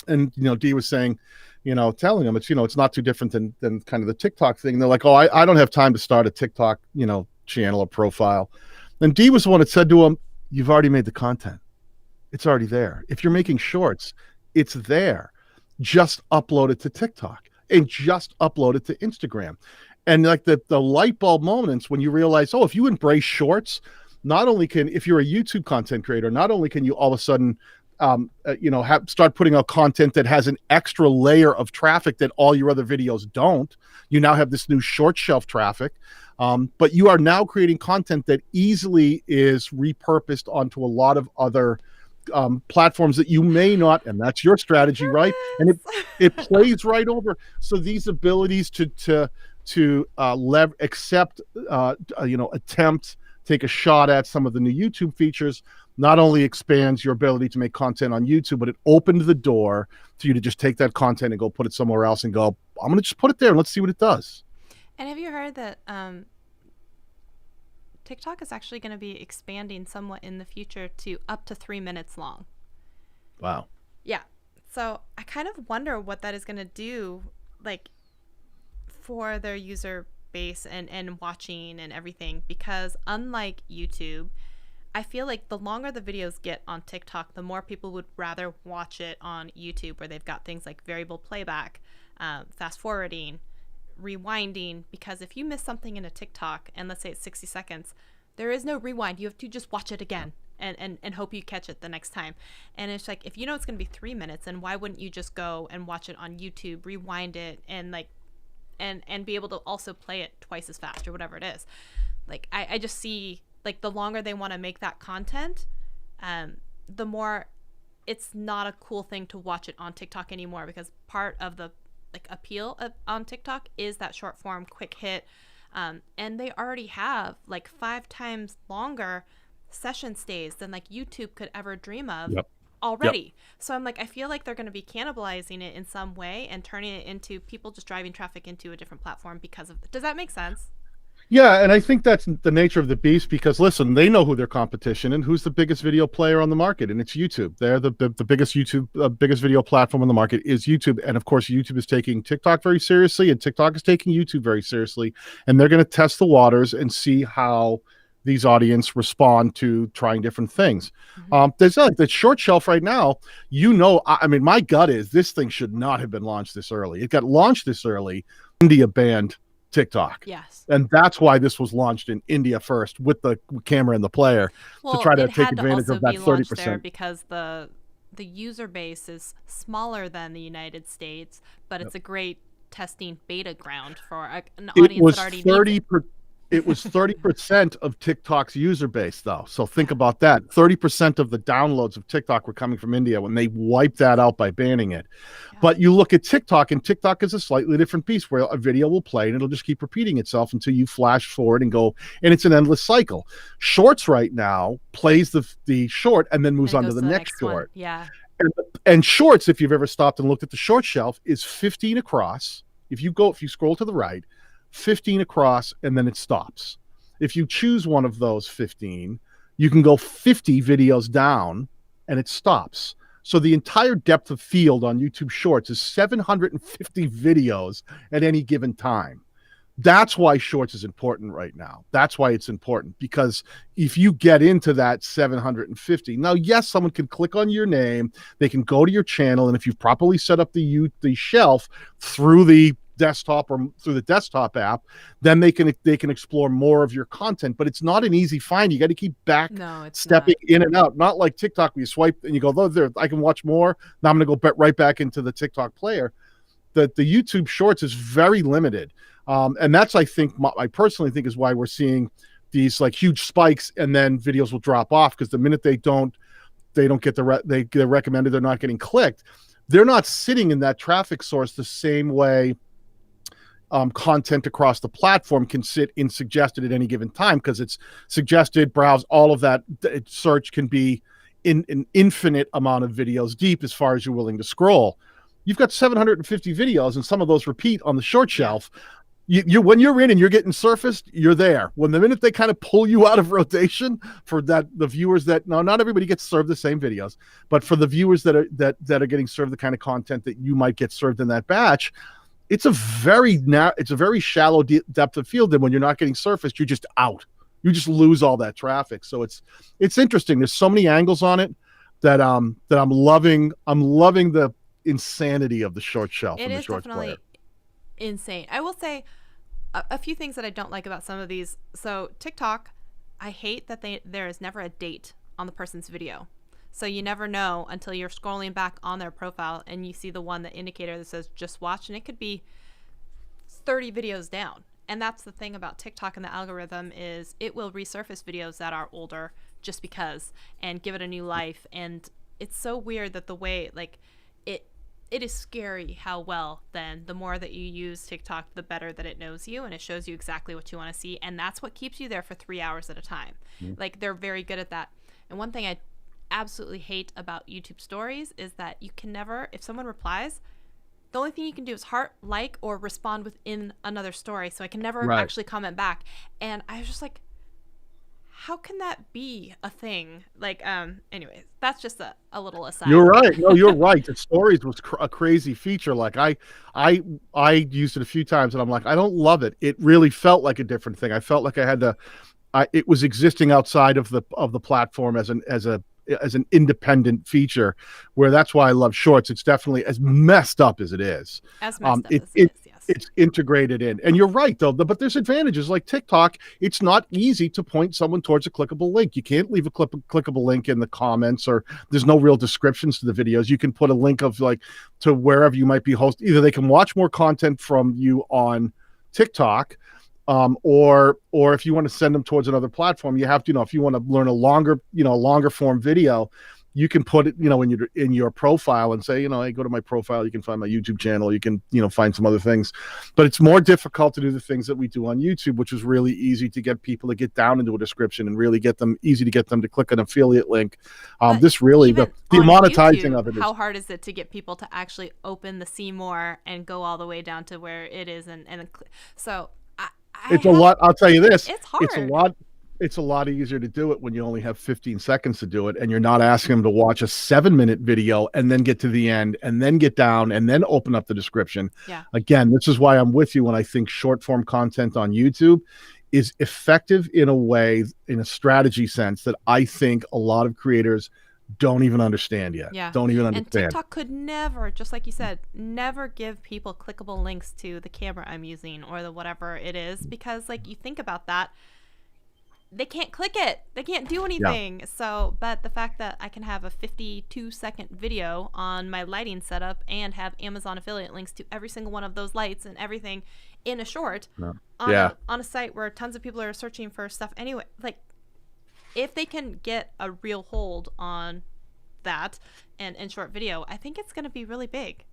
And, Dee was saying, telling them it's, it's not too different than kind of the TikTok thing. And they're like, oh, I don't have time to start a TikTok, channel or profile. And Dee was the one that said to him, you've already made the content. It's already there. If you're making shorts, it's there. Just upload it to TikTok and just upload it to Instagram. And like the light bulb moments when you realize, oh, if you embrace shorts, not only if you're a YouTube content creator, not only can you all of a sudden, start putting out content that has an extra layer of traffic that all your other videos don't. You now have this new short shelf traffic, but you are now creating content that easily is repurposed onto a lot of other platforms that you may not, and that's your strategy, right? And it plays right over. So these abilities to attempt, take a shot at some of the new YouTube features not only expands your ability to make content on YouTube, but it opened the door for you to just take that content and go put it somewhere else and go, I'm going to just put it there and let's see what it does. And have you heard that TikTok is actually going to be expanding somewhat in the future to up to 3 minutes long? Wow. Yeah. So I kind of wonder what that is going to do, like, for their user base and watching and everything, because unlike YouTube, I feel like the longer the videos get on TikTok, the more people would rather watch it on YouTube, where they've got things like variable playback, fast forwarding, rewinding, because if you miss something in a TikTok and let's say it's 60 seconds, there is no rewind. You have to just watch it again and hope you catch it the next time. And it's like, if you know it's going to be 3 minutes, and why wouldn't you just go and watch it on YouTube, rewind it, and like and be able to also play it twice as fast or whatever it is. Like, I just see, like, the longer they want to make that content, the more it's not a cool thing to watch it on TikTok anymore, because part of the like appeal on TikTok is that short form quick hit, and they already have like 5 times longer session stays than like YouTube could ever dream of. Yep. Already. Yep. So I'm like, I feel like they're going to be cannibalizing it in some way and turning it into people just driving traffic into a different platform because of it. Does that make sense? Yeah, and I think that's the nature of the beast, because listen, they know who their competition and who's the biggest video player on the market, and it's YouTube. They're the biggest biggest video platform on the market is YouTube, and of course YouTube is taking TikTok very seriously, and TikTok is taking YouTube very seriously, and they're going to test the waters and see how these audience respond to trying different things. Mm-hmm. There's like the short shelf right now. I mean, my gut is this thing should not have been launched this early. It got launched this early. India banned TikTok. Yes. And that's why this was launched in India first with the camera and the player, to try to take advantage of that 30%. There because the user base is smaller than the United States, but it's a great testing beta ground for an audience that already needs it. It was 30% of TikTok's user base, though. So think about that. 30% of the downloads of TikTok were coming from India when they wiped that out by banning it. Yeah. But you look at TikTok, and TikTok is a slightly different beast, where a video will play and it'll just keep repeating itself until you flash forward and go, and it's an endless cycle. Shorts right now plays the short and then moves on to the next short. One. Yeah. And Shorts, if you've ever stopped and looked at the short shelf, is 15 across. If you scroll to the right, 15 across, and then it stops. If you choose one of those 15, you can go 50 videos down and it stops. So the entire depth of field on YouTube Shorts is 750 videos at any given time. That's why Shorts is important right now. That's why it's important, because if you get into that 750, now, yes, someone can click on your name, they can go to your channel, and if you've properly set up the shelf through the desktop or through the desktop app, then they can explore more of your content. But it's not an easy find. You got to keep stepping in and out. Not like TikTok, where you swipe and you go, oh, there, I can watch more. Now I'm going to go right back into the TikTok player. The YouTube Shorts is very limited, and that's, I personally think is why we're seeing these like huge spikes, and then videos will drop off, because the minute they don't they don't get they're recommended, they're not getting clicked. They're not sitting in that traffic source the same way content across the platform can sit in suggested at any given time, because it's suggested, browse, all of that. Search can be in an infinite amount of videos deep as far as you're willing to scroll. You've got 750 videos, and some of those repeat on the short shelf. You when you're in and you're getting surfaced, you're there. When the minute they kind of pull you out of rotation, for that, the viewers that, now not everybody gets served the same videos, but for the viewers that are getting served the kind of content that you might get served in that batch, it's a very shallow depth of field. And when you're not getting surfaced, you're just out. You just lose all that traffic. So it's interesting. There's so many angles on it that I'm loving. I'm loving the insanity of the short shelf. It and is the short definitely player. insane. I will say a few things that I don't like about some of these. So TikTok, I hate that there is never a date on the person's video. So you never know until you're scrolling back on their profile and you see the indicator that says just watch, and it could be 30 videos down. And that's the thing about TikTok and the algorithm, is it will resurface videos that are older just because, and give it a new life. And it's so weird that the way, like, it is scary how well, then, the more that you use TikTok, the better that it knows you, and it shows you exactly what you want to see. And that's what keeps you there for 3 hours at a time. Like, they're very good at that. And one thing I absolutely hate about YouTube stories is that you can never, if someone replies, the only thing you can do is heart, like, or respond within another story. So I can never actually comment back. And I was just like, how can that be a thing? Like, anyways, that's just a little aside. You're right. No, you're right. The stories was a crazy feature. Like I used it a few times, and I'm like, I don't love it. It really felt like a different thing. I felt like I had to. It was existing outside of the platform as an independent feature, where that's why I love shorts. It's definitely as messed up as it is. As messed up as it is, yes. It's integrated in. And you're right, though, but there's advantages. Like TikTok, it's not easy to point someone towards a clickable link. You can't leave a clickable link in the comments, or there's no real descriptions to the videos. You can put a link of, like, to wherever you might be hosting. Either they can watch more content from you on TikTok, or if you want to send them towards another platform, you have to, if you want to learn a longer form video, you can put it, in your profile and say, hey, go to my profile. You can find my YouTube channel. You can, find some other things, but it's more difficult to do the things that we do on YouTube, which is really easy to get people to get down into a description and really easy to get them to click an affiliate link. This really, the monetizing YouTube, of it is. How hard is it to get people to actually open the see more and go all the way down to where it is? So it's a lot. I'll tell you this. It's hard. It's a lot easier to do it when you only have 15 seconds to do it, and you're not asking them to watch a 7-minute video and then get to the end and then get down and then open up the description. Yeah. Again, this is why I'm with you when I think short form content on YouTube is effective in a way, in a strategy sense, that I think a lot of creators don't even understand yet. Yeah. Don't even understand. And TikTok could never, just like you said, never give people clickable links to the camera I'm using or the whatever it is, because, like, you think about that, they can't click it. They can't do anything. Yeah. So, but the fact that I can have a 52-second video on my lighting setup and have Amazon affiliate links to every single one of those lights and everything in a short on a site where tons of people are searching for stuff anyway, like, if they can get a real hold on that and short video, I think it's going to be really big.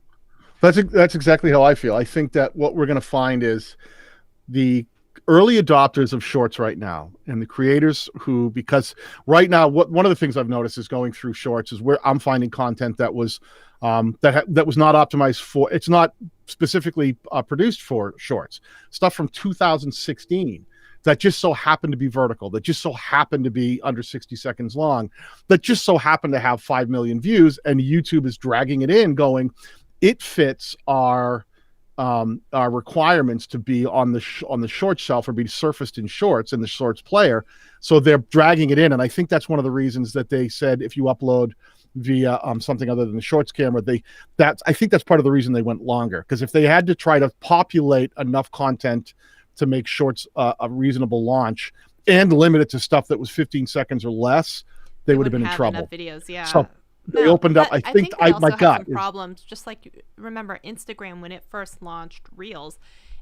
That's exactly how I feel. I think that what we're going to find is the early adopters of shorts right now, and the creators who, because right now, one of the things I've noticed is going through shorts is where I'm finding content that was that was not optimized for. It's not specifically produced for shorts. Stuff from 2016 that just so happened to be vertical, that just so happened to be under 60 seconds long, that just so happened to have 5 million views, and YouTube is dragging it in, going, it fits our requirements to be on the short shelf or be surfaced in shorts in the shorts player. So they're dragging it in. And I think that's one of the reasons that they said, if you upload via something other than the shorts camera, I think that's part of the reason they went longer. Because if they had to try to populate enough content to make shorts a reasonable launch and limit it to stuff that was 15 seconds or less, they would have been in trouble. Enough videos, yeah. So they opened up. I think my gut is problems. Just like, remember Instagram when it first launched Reels,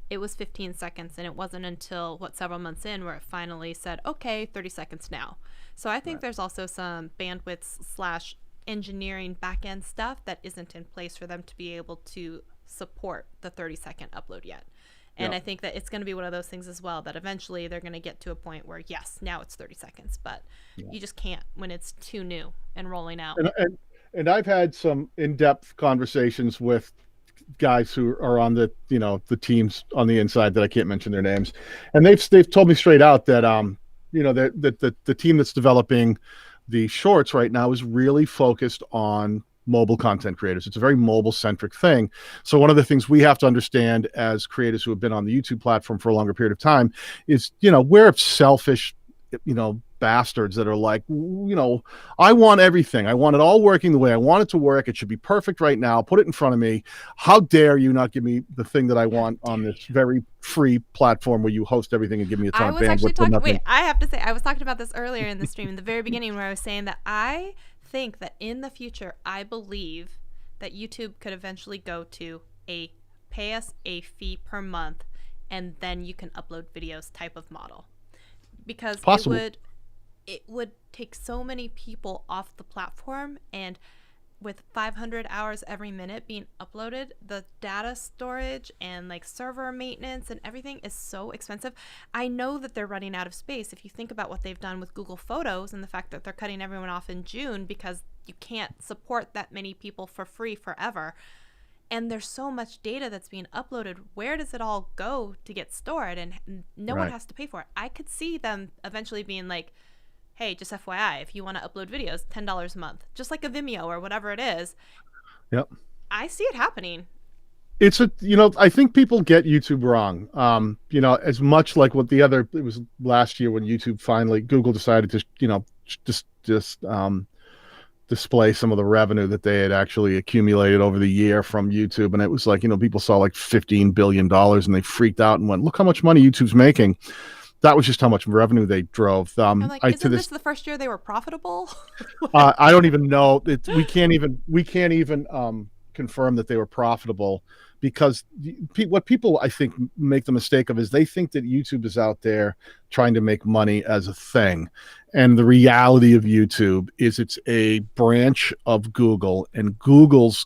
it was 15 seconds, and it wasn't until several months in where it finally said, okay, 30 seconds now. So I think there's also some bandwidth slash engineering backend stuff that isn't in place for them to be able to support the 30-second upload yet. And I think that it's going to be one of those things as well, that eventually they're going to get to a point where, yes, now it's 30 seconds, but you just can't when it's too new and rolling out. And I've had some in-depth conversations with guys who are on the, the teams on the inside that I can't mention their names. And they've told me straight out that, that the team that's developing the shorts right now is really focused on mobile content creators. It's a very mobile centric thing. So one of the things we have to understand as creators who have been on the YouTube platform for a longer period of time is, we're selfish, bastards that are like, I want everything. I want it all working the way I want it to work. It should be perfect right now. Put it in front of me. How dare you not give me the thing that I want on this very free platform where you host everything and give me a ton of bandwidth. I have to say, I was talking about this earlier in the stream in the very beginning where I was saying that I think that in the future, I believe that YouTube could eventually go to a pay us a fee per month and then you can upload videos type of model, because it would take so many people off the platform, and with 500 hours every minute being uploaded, the data storage and like server maintenance and everything is so expensive. I know that they're running out of space. If you think about what they've done with Google Photos and the fact that they're cutting everyone off in June because you can't support that many people for free forever. And there's so much data that's being uploaded. Where does it all go to get stored? And no one has to pay for it. I could see them eventually being like, hey, just FYI, if you want to upload videos, $10 a month, just like a Vimeo or whatever it is. Yep. I see it happening. It's I think people get YouTube wrong. As much like what it was last year when Google decided to, just display some of the revenue that they had actually accumulated over the year from YouTube. And it was like, people saw like $15 billion and they freaked out and went, look how much money YouTube's making. That was just how much revenue they drove. I'm like, isn't this the first year they were profitable? I don't even know. We can't even confirm that they were profitable, because what people, I think, make the mistake of is they think that YouTube is out there trying to make money as a thing. And the reality of YouTube is it's a branch of Google, and Google's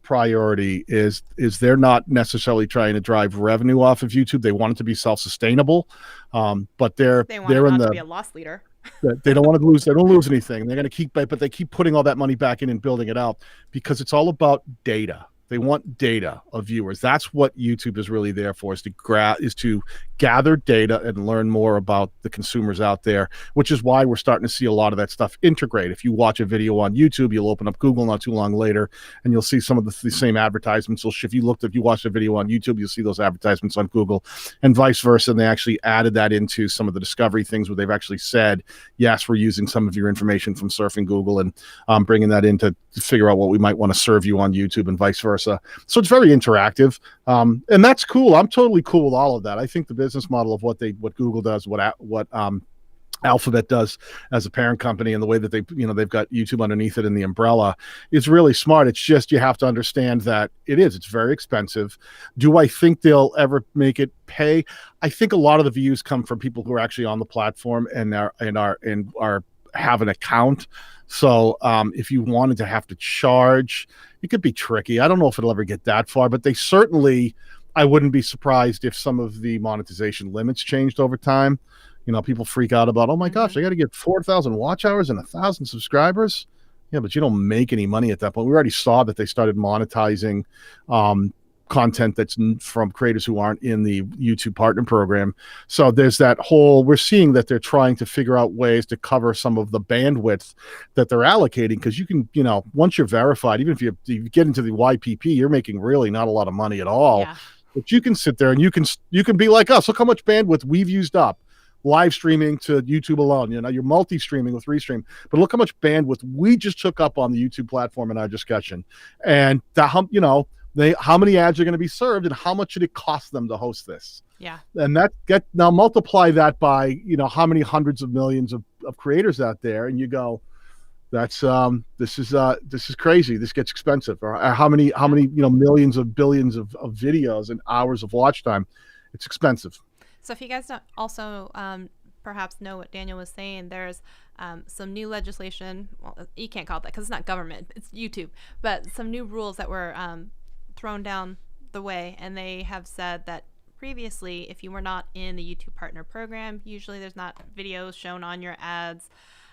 priority is they're not necessarily trying to drive revenue off of YouTube. They want it to be self-sustainable, but they're to be a loss leader. They don't want to lose. They don't lose anything. They're going to but they keep putting all that money back in and building it out, because it's all about data. They want data of viewers. That's what YouTube is really there for, is to gather data and learn more about the consumers out there, which is why we're starting to see a lot of that stuff integrate. If you watch a video on YouTube, you'll open up Google not too long later, and you'll see some of the same advertisements. So if you watched a video on YouTube, you'll see those advertisements on Google, and vice versa. And they actually added that into some of the discovery things where they've actually said, yes, we're using some of your information from surfing Google and bringing that in to figure out what we might want to serve you on YouTube, and vice versa. So it's very interactive, and that's cool. I'm totally cool with all of that. I think the business model of what Google does, what Alphabet does as a parent company, and the way that they've got YouTube underneath it in the umbrella, is really smart. It's just, you have to understand that it's very expensive. Do I think they'll ever make it pay? I think a lot of the views come from people who are actually on the platform and have an account. So if you wanted to have to charge, it could be tricky. I don't know if it'll ever get that far, but I wouldn't be surprised if some of the monetization limits changed over time. People freak out about, oh my gosh, I got to get 4,000 watch hours and 1,000 subscribers. Yeah, but you don't make any money at that point. We already saw that they started monetizing content that's from creators who aren't in the YouTube partner program. So there's we're seeing that they're trying to figure out ways to cover some of the bandwidth that they're allocating, because you can, once you're verified, even if you get into the YPP, you're making really not a lot of money at all. Yeah. But you can sit there and you can be like us. Look how much bandwidth we've used up live streaming to YouTube alone. You're multi-streaming with Restream, but look how much bandwidth we just took up on the YouTube platform in our discussion. And how many ads are going to be served, and how much should it cost them to host this? Yeah. And now multiply that by, how many hundreds of millions of creators out there, and you go, that's this is crazy. This gets expensive. Or how many millions of billions of videos and hours of watch time. It's expensive. So if you guys don't also perhaps know what Daniel was saying, there's some new legislation. Well, you can't call it that because it's not government, it's YouTube, but some new rules that were thrown down the way, and they have said that previously, if you were not in the YouTube Partner Program, usually there's not videos shown on your ads,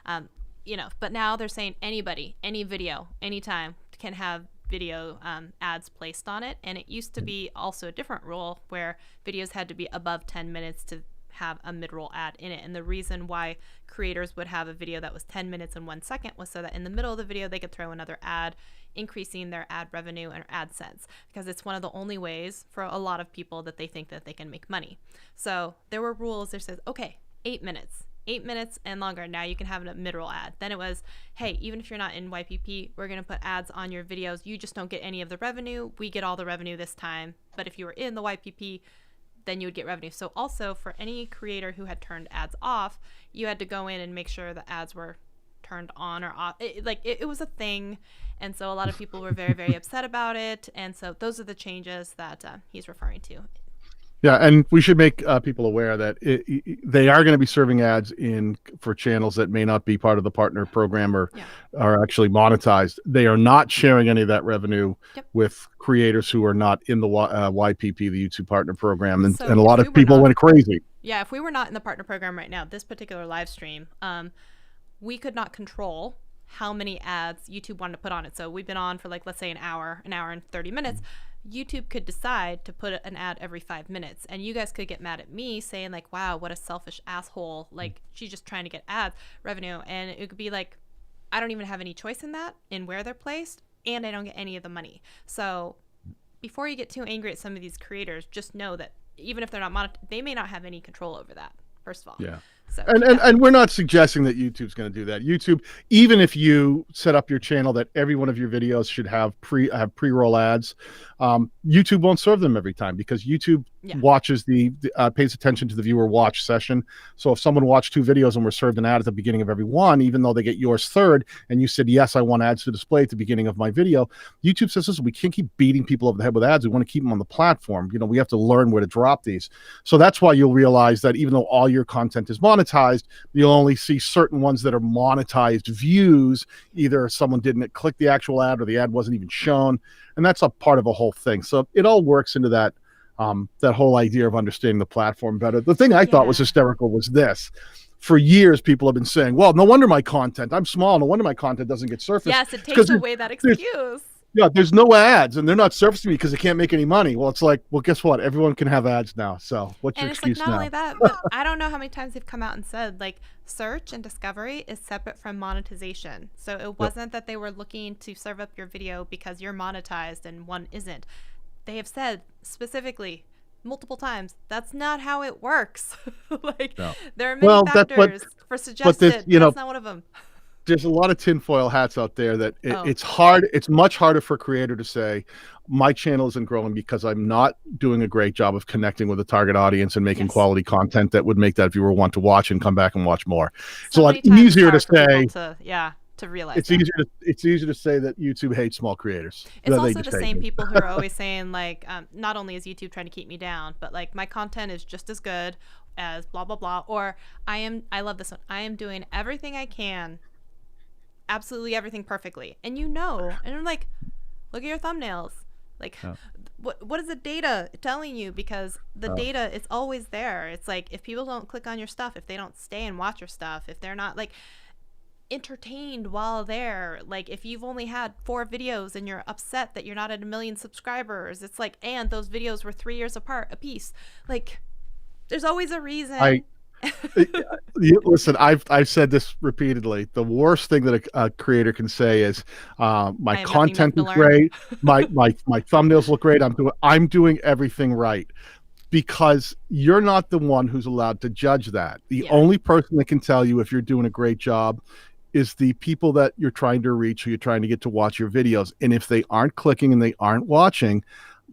but now they're saying anybody, any video, anytime can have video ads placed on it. And it used to be also a different rule where videos had to be above 10 minutes to have a mid-roll ad in it. And the reason why creators would have a video that was 10 minutes and 1 second was so that in the middle of the video they could throw another ad, increasing their ad revenue and AdSense, because it's one of the only ways for a lot of people that they think that they can make money. So there were rules that says, okay, 8 minutes and longer, now you can have a mid-roll ad. Then it was, hey, even if you're not in YPP, we're going to put ads on your videos. You just don't get any of the revenue. We get all the revenue this time. But if you were in the YPP, then you would get revenue. So also for any creator who had turned ads off, you had to go in and make sure the ads were turned on or off. It was a thing. And so a lot of people were very, very upset about it. And so those are the changes that he's referring to. Yeah, and we should make people aware that they are going to be serving ads for channels that may not be part of the partner program or are actually monetized. They are not sharing any of that revenue with creators who are not in the YPP, the YouTube Partner Program, and a lot of people went crazy. Yeah, if we were not in the partner program right now, this particular live stream, we could not control how many ads YouTube wanted to put on it. So we've been on for let's say an hour and 30 minutes. YouTube could decide to put an ad every 5 minutes, and you guys could get mad at me saying wow, what a selfish asshole, she's just trying to get ad revenue. And it could be I don't even have any choice in where they're placed, and I don't get any of the money. So before you get too angry at some of these creators, just know that even if they're not they may not have any control over that, first of all. Yeah. So, and we're not suggesting that YouTube's going to do that. YouTube, even if you set up your channel that every one of your videos should have pre-roll ads, YouTube won't serve them every time, because YouTube watches pays attention to the viewer watch session. So if someone watched 2 videos and were served an ad at the beginning of every one, even though they get yours third, and you said, yes, I want ads to display at the beginning of my video, YouTube says, listen, we can't keep beating people over the head with ads. We want to keep them on the platform. We have to learn where to drop these. So that's why you'll realize that even though all your content is monetized, you'll only see certain ones that are monetized views. Either someone didn't click the actual ad or the ad wasn't even shown. And that's a part of a whole thing. So it all works into that whole idea of understanding the platform better. The thing I thought was hysterical was this. For years, people have been saying, well, no wonder my content, I'm small, no wonder my content doesn't get surfaced. Yes, it takes away that excuse. Yeah, there's no ads, and they're not surfacing me because they can't make any money. Well, it's well, guess what? Everyone can have ads now. So what's your excuse now? And it's not only that, but I don't know how many times they've come out and said, search and discovery is separate from monetization. So it wasn't that they were looking to serve up your video because you're monetized and one isn't. They have said specifically multiple times, that's not how it works. There are many factors for suggested. That's not one of them. There's a lot of tinfoil hats out there that it's hard. It's much harder for a creator to say, my channel isn't growing because I'm not doing a great job of connecting with a target audience and making quality content that would make that viewer want to watch and come back and watch more. It's a lot easier to say. To realize it's easier to say that YouTube hates small creators. It's also the same people who are always saying not only is YouTube trying to keep me down, but my content is just as good as blah blah blah, or I love this one, I am doing everything I can, absolutely everything perfectly, and and I'm look at your thumbnails, what is the data telling you? Because the data is always there. It's if people don't click on your stuff, if they don't stay and watch your stuff, if they're not entertained while there, if you've only had 4 videos and you're upset that you're not at 1 million subscribers, it's and those videos were 3 years apart a piece, there's always a reason. Listen, I've said this repeatedly. The worst thing that a creator can say is, my content is great, my thumbnails look great, I'm doing everything right. Because you're not the one who's allowed to judge that. The only person that can tell you if you're doing a great job is the people that you're trying to reach, who you're trying to get to watch your videos. And if they aren't clicking and they aren't watching,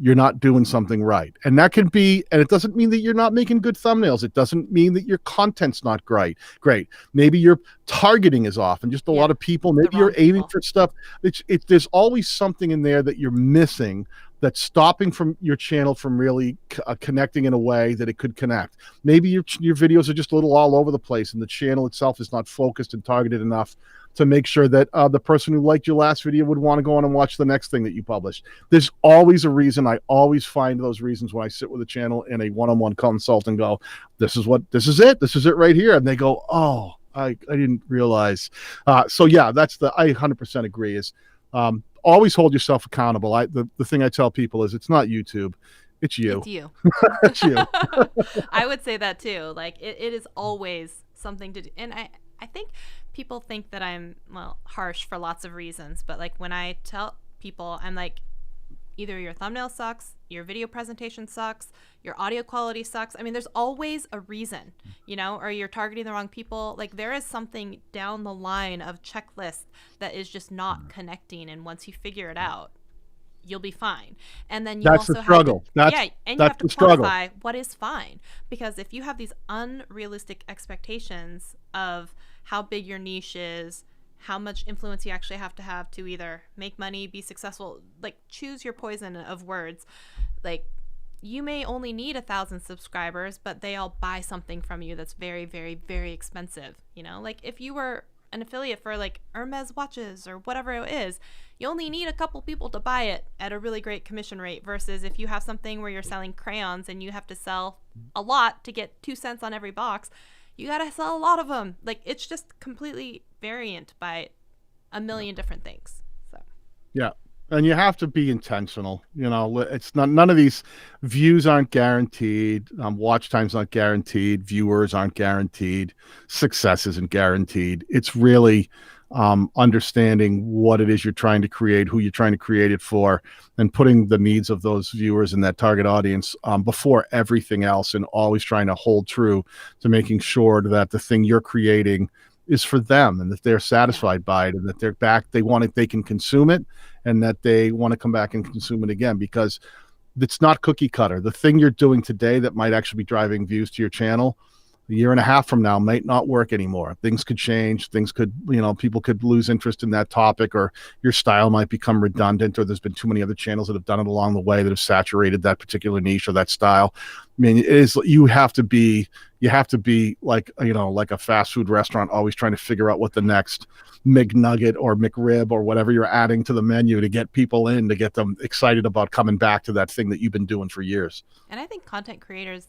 you're not doing something right. And that can be, and it doesn't mean that you're not making good thumbnails. It doesn't mean that your content's not great. Maybe your targeting is off and just a lot of people, maybe you're aiming for stuff. There's always something in there that you're missing that's stopping from your channel from really connecting in a way that it could connect. Maybe your videos are just a little all over the place and the channel itself is not focused and targeted enough to make sure that the person who liked your last video would want to go on and watch the next thing that you published. There's always a reason. I always find those reasons when I sit with a channel in a one-on-one consult and go, this is it right here. And they go, oh, I didn't realize. So yeah, I 100% agree is always hold yourself accountable. The thing I tell people is it's not YouTube. It's you. It's you. It's you. I would say that too. Like it is always something to do. And I think people think that I'm, well, harsh for lots of reasons, but like when I tell people, I'm like, either your thumbnail sucks, your video presentation sucks, your audio quality sucks. I mean, there's always a reason, or you're targeting the wrong people. Like there is something down the line of checklist that is just not connecting. And once you figure it out, you'll be fine. And then you that's also the struggle. you have to qualify what is fine. Because if you have these unrealistic expectations of how big your niche is, how much influence you actually have to either make money, be successful, like choose your poison of words. Like you may only need 1,000 subscribers, but they all buy something from you that's very, very, very expensive. Like if you were an affiliate for like Hermes watches or whatever it is, you only need a couple people to buy it at a really great commission rate versus if you have something where you're selling crayons and you have to sell a lot to get 2 cents on every box, you got to sell a lot of them. Like it's just completely variant by a million different things. So yeah. And you have to be intentional. It's not, none of these views aren't guaranteed. Watch time's not guaranteed. Viewers aren't guaranteed. Success isn't guaranteed. It's really understanding what it is you're trying to create, who you're trying to create it for, and putting the needs of those viewers and that target audience before everything else, and always trying to hold true to making sure that the thing you're creating is for them and that they're satisfied by it and that they're back, they want it, they can consume it, and that they want to come back and consume it again, because it's not cookie cutter. The thing you're doing today that might actually be driving views to your channel a year and a half from now might not work anymore. Things could change. Things could, people could lose interest in that topic, or your style might become redundant, or there's been too many other channels that have done it along the way that have saturated that particular niche or that style. I mean, you have to be like, like a fast food restaurant, always trying to figure out what the next McNugget or McRib or whatever you're adding to the menu to get people in, to get them excited about coming back to that thing that you've been doing for years. And I think content creators,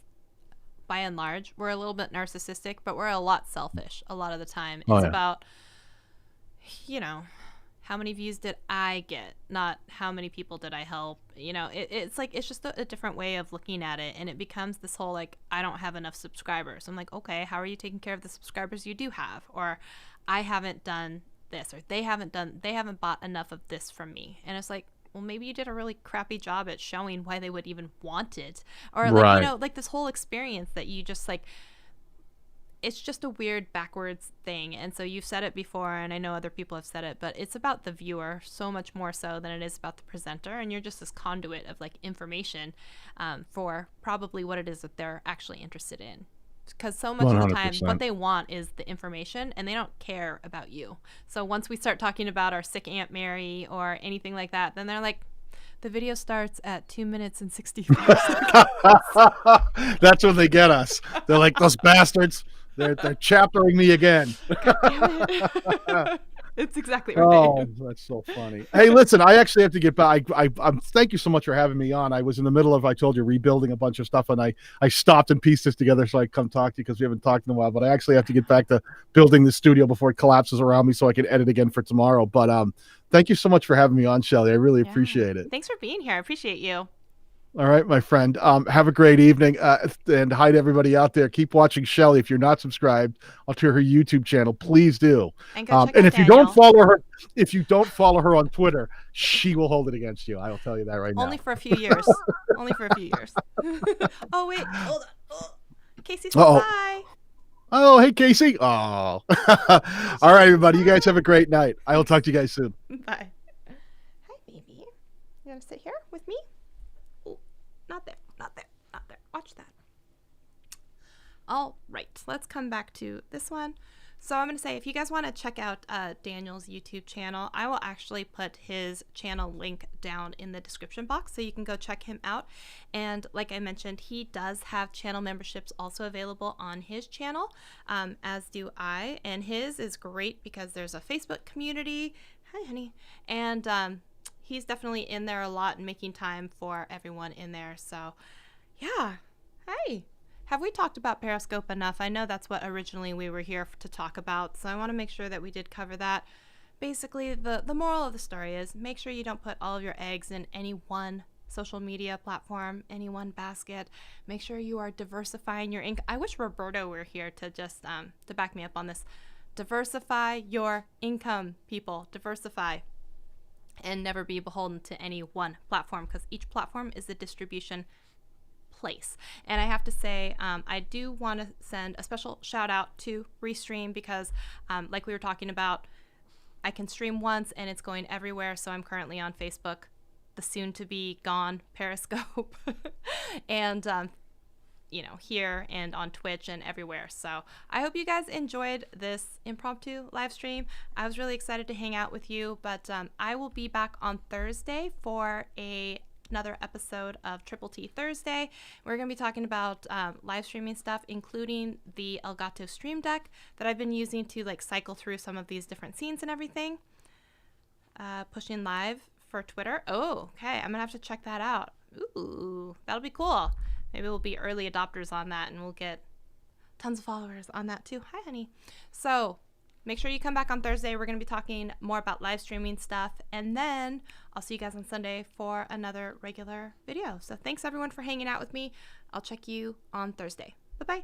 by and large, we're a little bit narcissistic, but we're a lot selfish a lot of the time. It's about, how many views did I get, not how many people did I help. It's like, it's just a different way of looking at it. And it becomes this whole, like, I don't have enough subscribers. I'm like, okay, how are you taking care of the subscribers you do have? Or I haven't done this, or they haven't bought enough of this from me. And it's like, well, maybe you did a really crappy job at showing why they would even want it. Or like, like this whole experience that you just like, it's just a weird backwards thing. And so you've said it before, and I know other people have said it, but it's about the viewer so much more so than it is about the presenter. And you're just this conduit of like information for probably what it is that they're actually interested in. Because so much 100%. Of the time, what they want is the information, and they don't care about you. So once we start talking about our sick Aunt Mary or anything like that, then they're like, the video starts at 2 minutes and 65 seconds. That's when they get us. They're like, those bastards. They're chaptering me again. God damn it. It's exactly right. Oh, that's so funny. Hey, listen, I actually have to get back. I'm thank you so much for having me on. I was in the middle of, I told you, rebuilding a bunch of stuff, and I stopped and pieced this together so I come talk to you, because we haven't talked in a while. But I actually have to get back to building the studio before it collapses around me so I can edit again for tomorrow. But thank you so much for having me on, Shelly. I really appreciate it. Thanks for being here. I appreciate you. All right, my friend. Have a great evening. And hi to everybody out there. Keep watching Shelly. If you're not subscribed to her YouTube channel, please do. And, go check out and if Daniel. you don't follow her on Twitter, she will hold it against you. I will tell you that right now. Only for a few years. Only for a few years. Oh, wait. Hold on. Oh. Casey said bye. Oh, hey, Casey. Oh. All right, everybody. You guys have a great night. I will talk to you guys soon. Bye. Hi, baby. You want to sit here with me? Not there. Not there. Not there. Watch that. All right, let's come back to this one. So I'm going to say, if you guys want to check out Daniel's YouTube channel, I will actually put his channel link down in the description box so you can go check him out. And like I mentioned, he does have channel memberships also available on his channel, as do I. And his is great because there's a Facebook community. Hi, honey. And he's definitely in there a lot and making time for everyone in there. So yeah. Hey. Have we talked about Periscope enough? I know that's what originally we were here to talk about, so I want to make sure that we did cover that. Basically, the moral of the story is make sure you don't put all of your eggs in any one social media platform, any one basket. Make sure you are diversifying your income. I wish Roberto were here to just to back me up on this. Diversify your income, people. Diversify. And never be beholden to any one platform, because each platform is a distribution place. And I have to say, I do want to send a special shout out to Restream because like we were talking about, I can stream once and it's going everywhere. So I'm currently on Facebook, the soon to be gone Periscope, and you know, here and on Twitch and everywhere. So I hope you guys enjoyed this impromptu live stream. I was really excited to hang out with you, but I will be back on Thursday for another episode of Triple T Thursday. We're going to be talking about live streaming stuff, including the Elgato Stream Deck that I've been using to like cycle through some of these different scenes and everything. Pushing live for Twitter. Oh, okay. I'm going to have to check that out. Ooh, that'll be cool. Maybe we'll be early adopters on that and we'll get tons of followers on that too. Hi, honey. So make sure you come back on Thursday. We're going to be talking more about live streaming stuff. And then I'll see you guys on Sunday for another regular video. So thanks everyone for hanging out with me. I'll check you on Thursday. Bye-bye.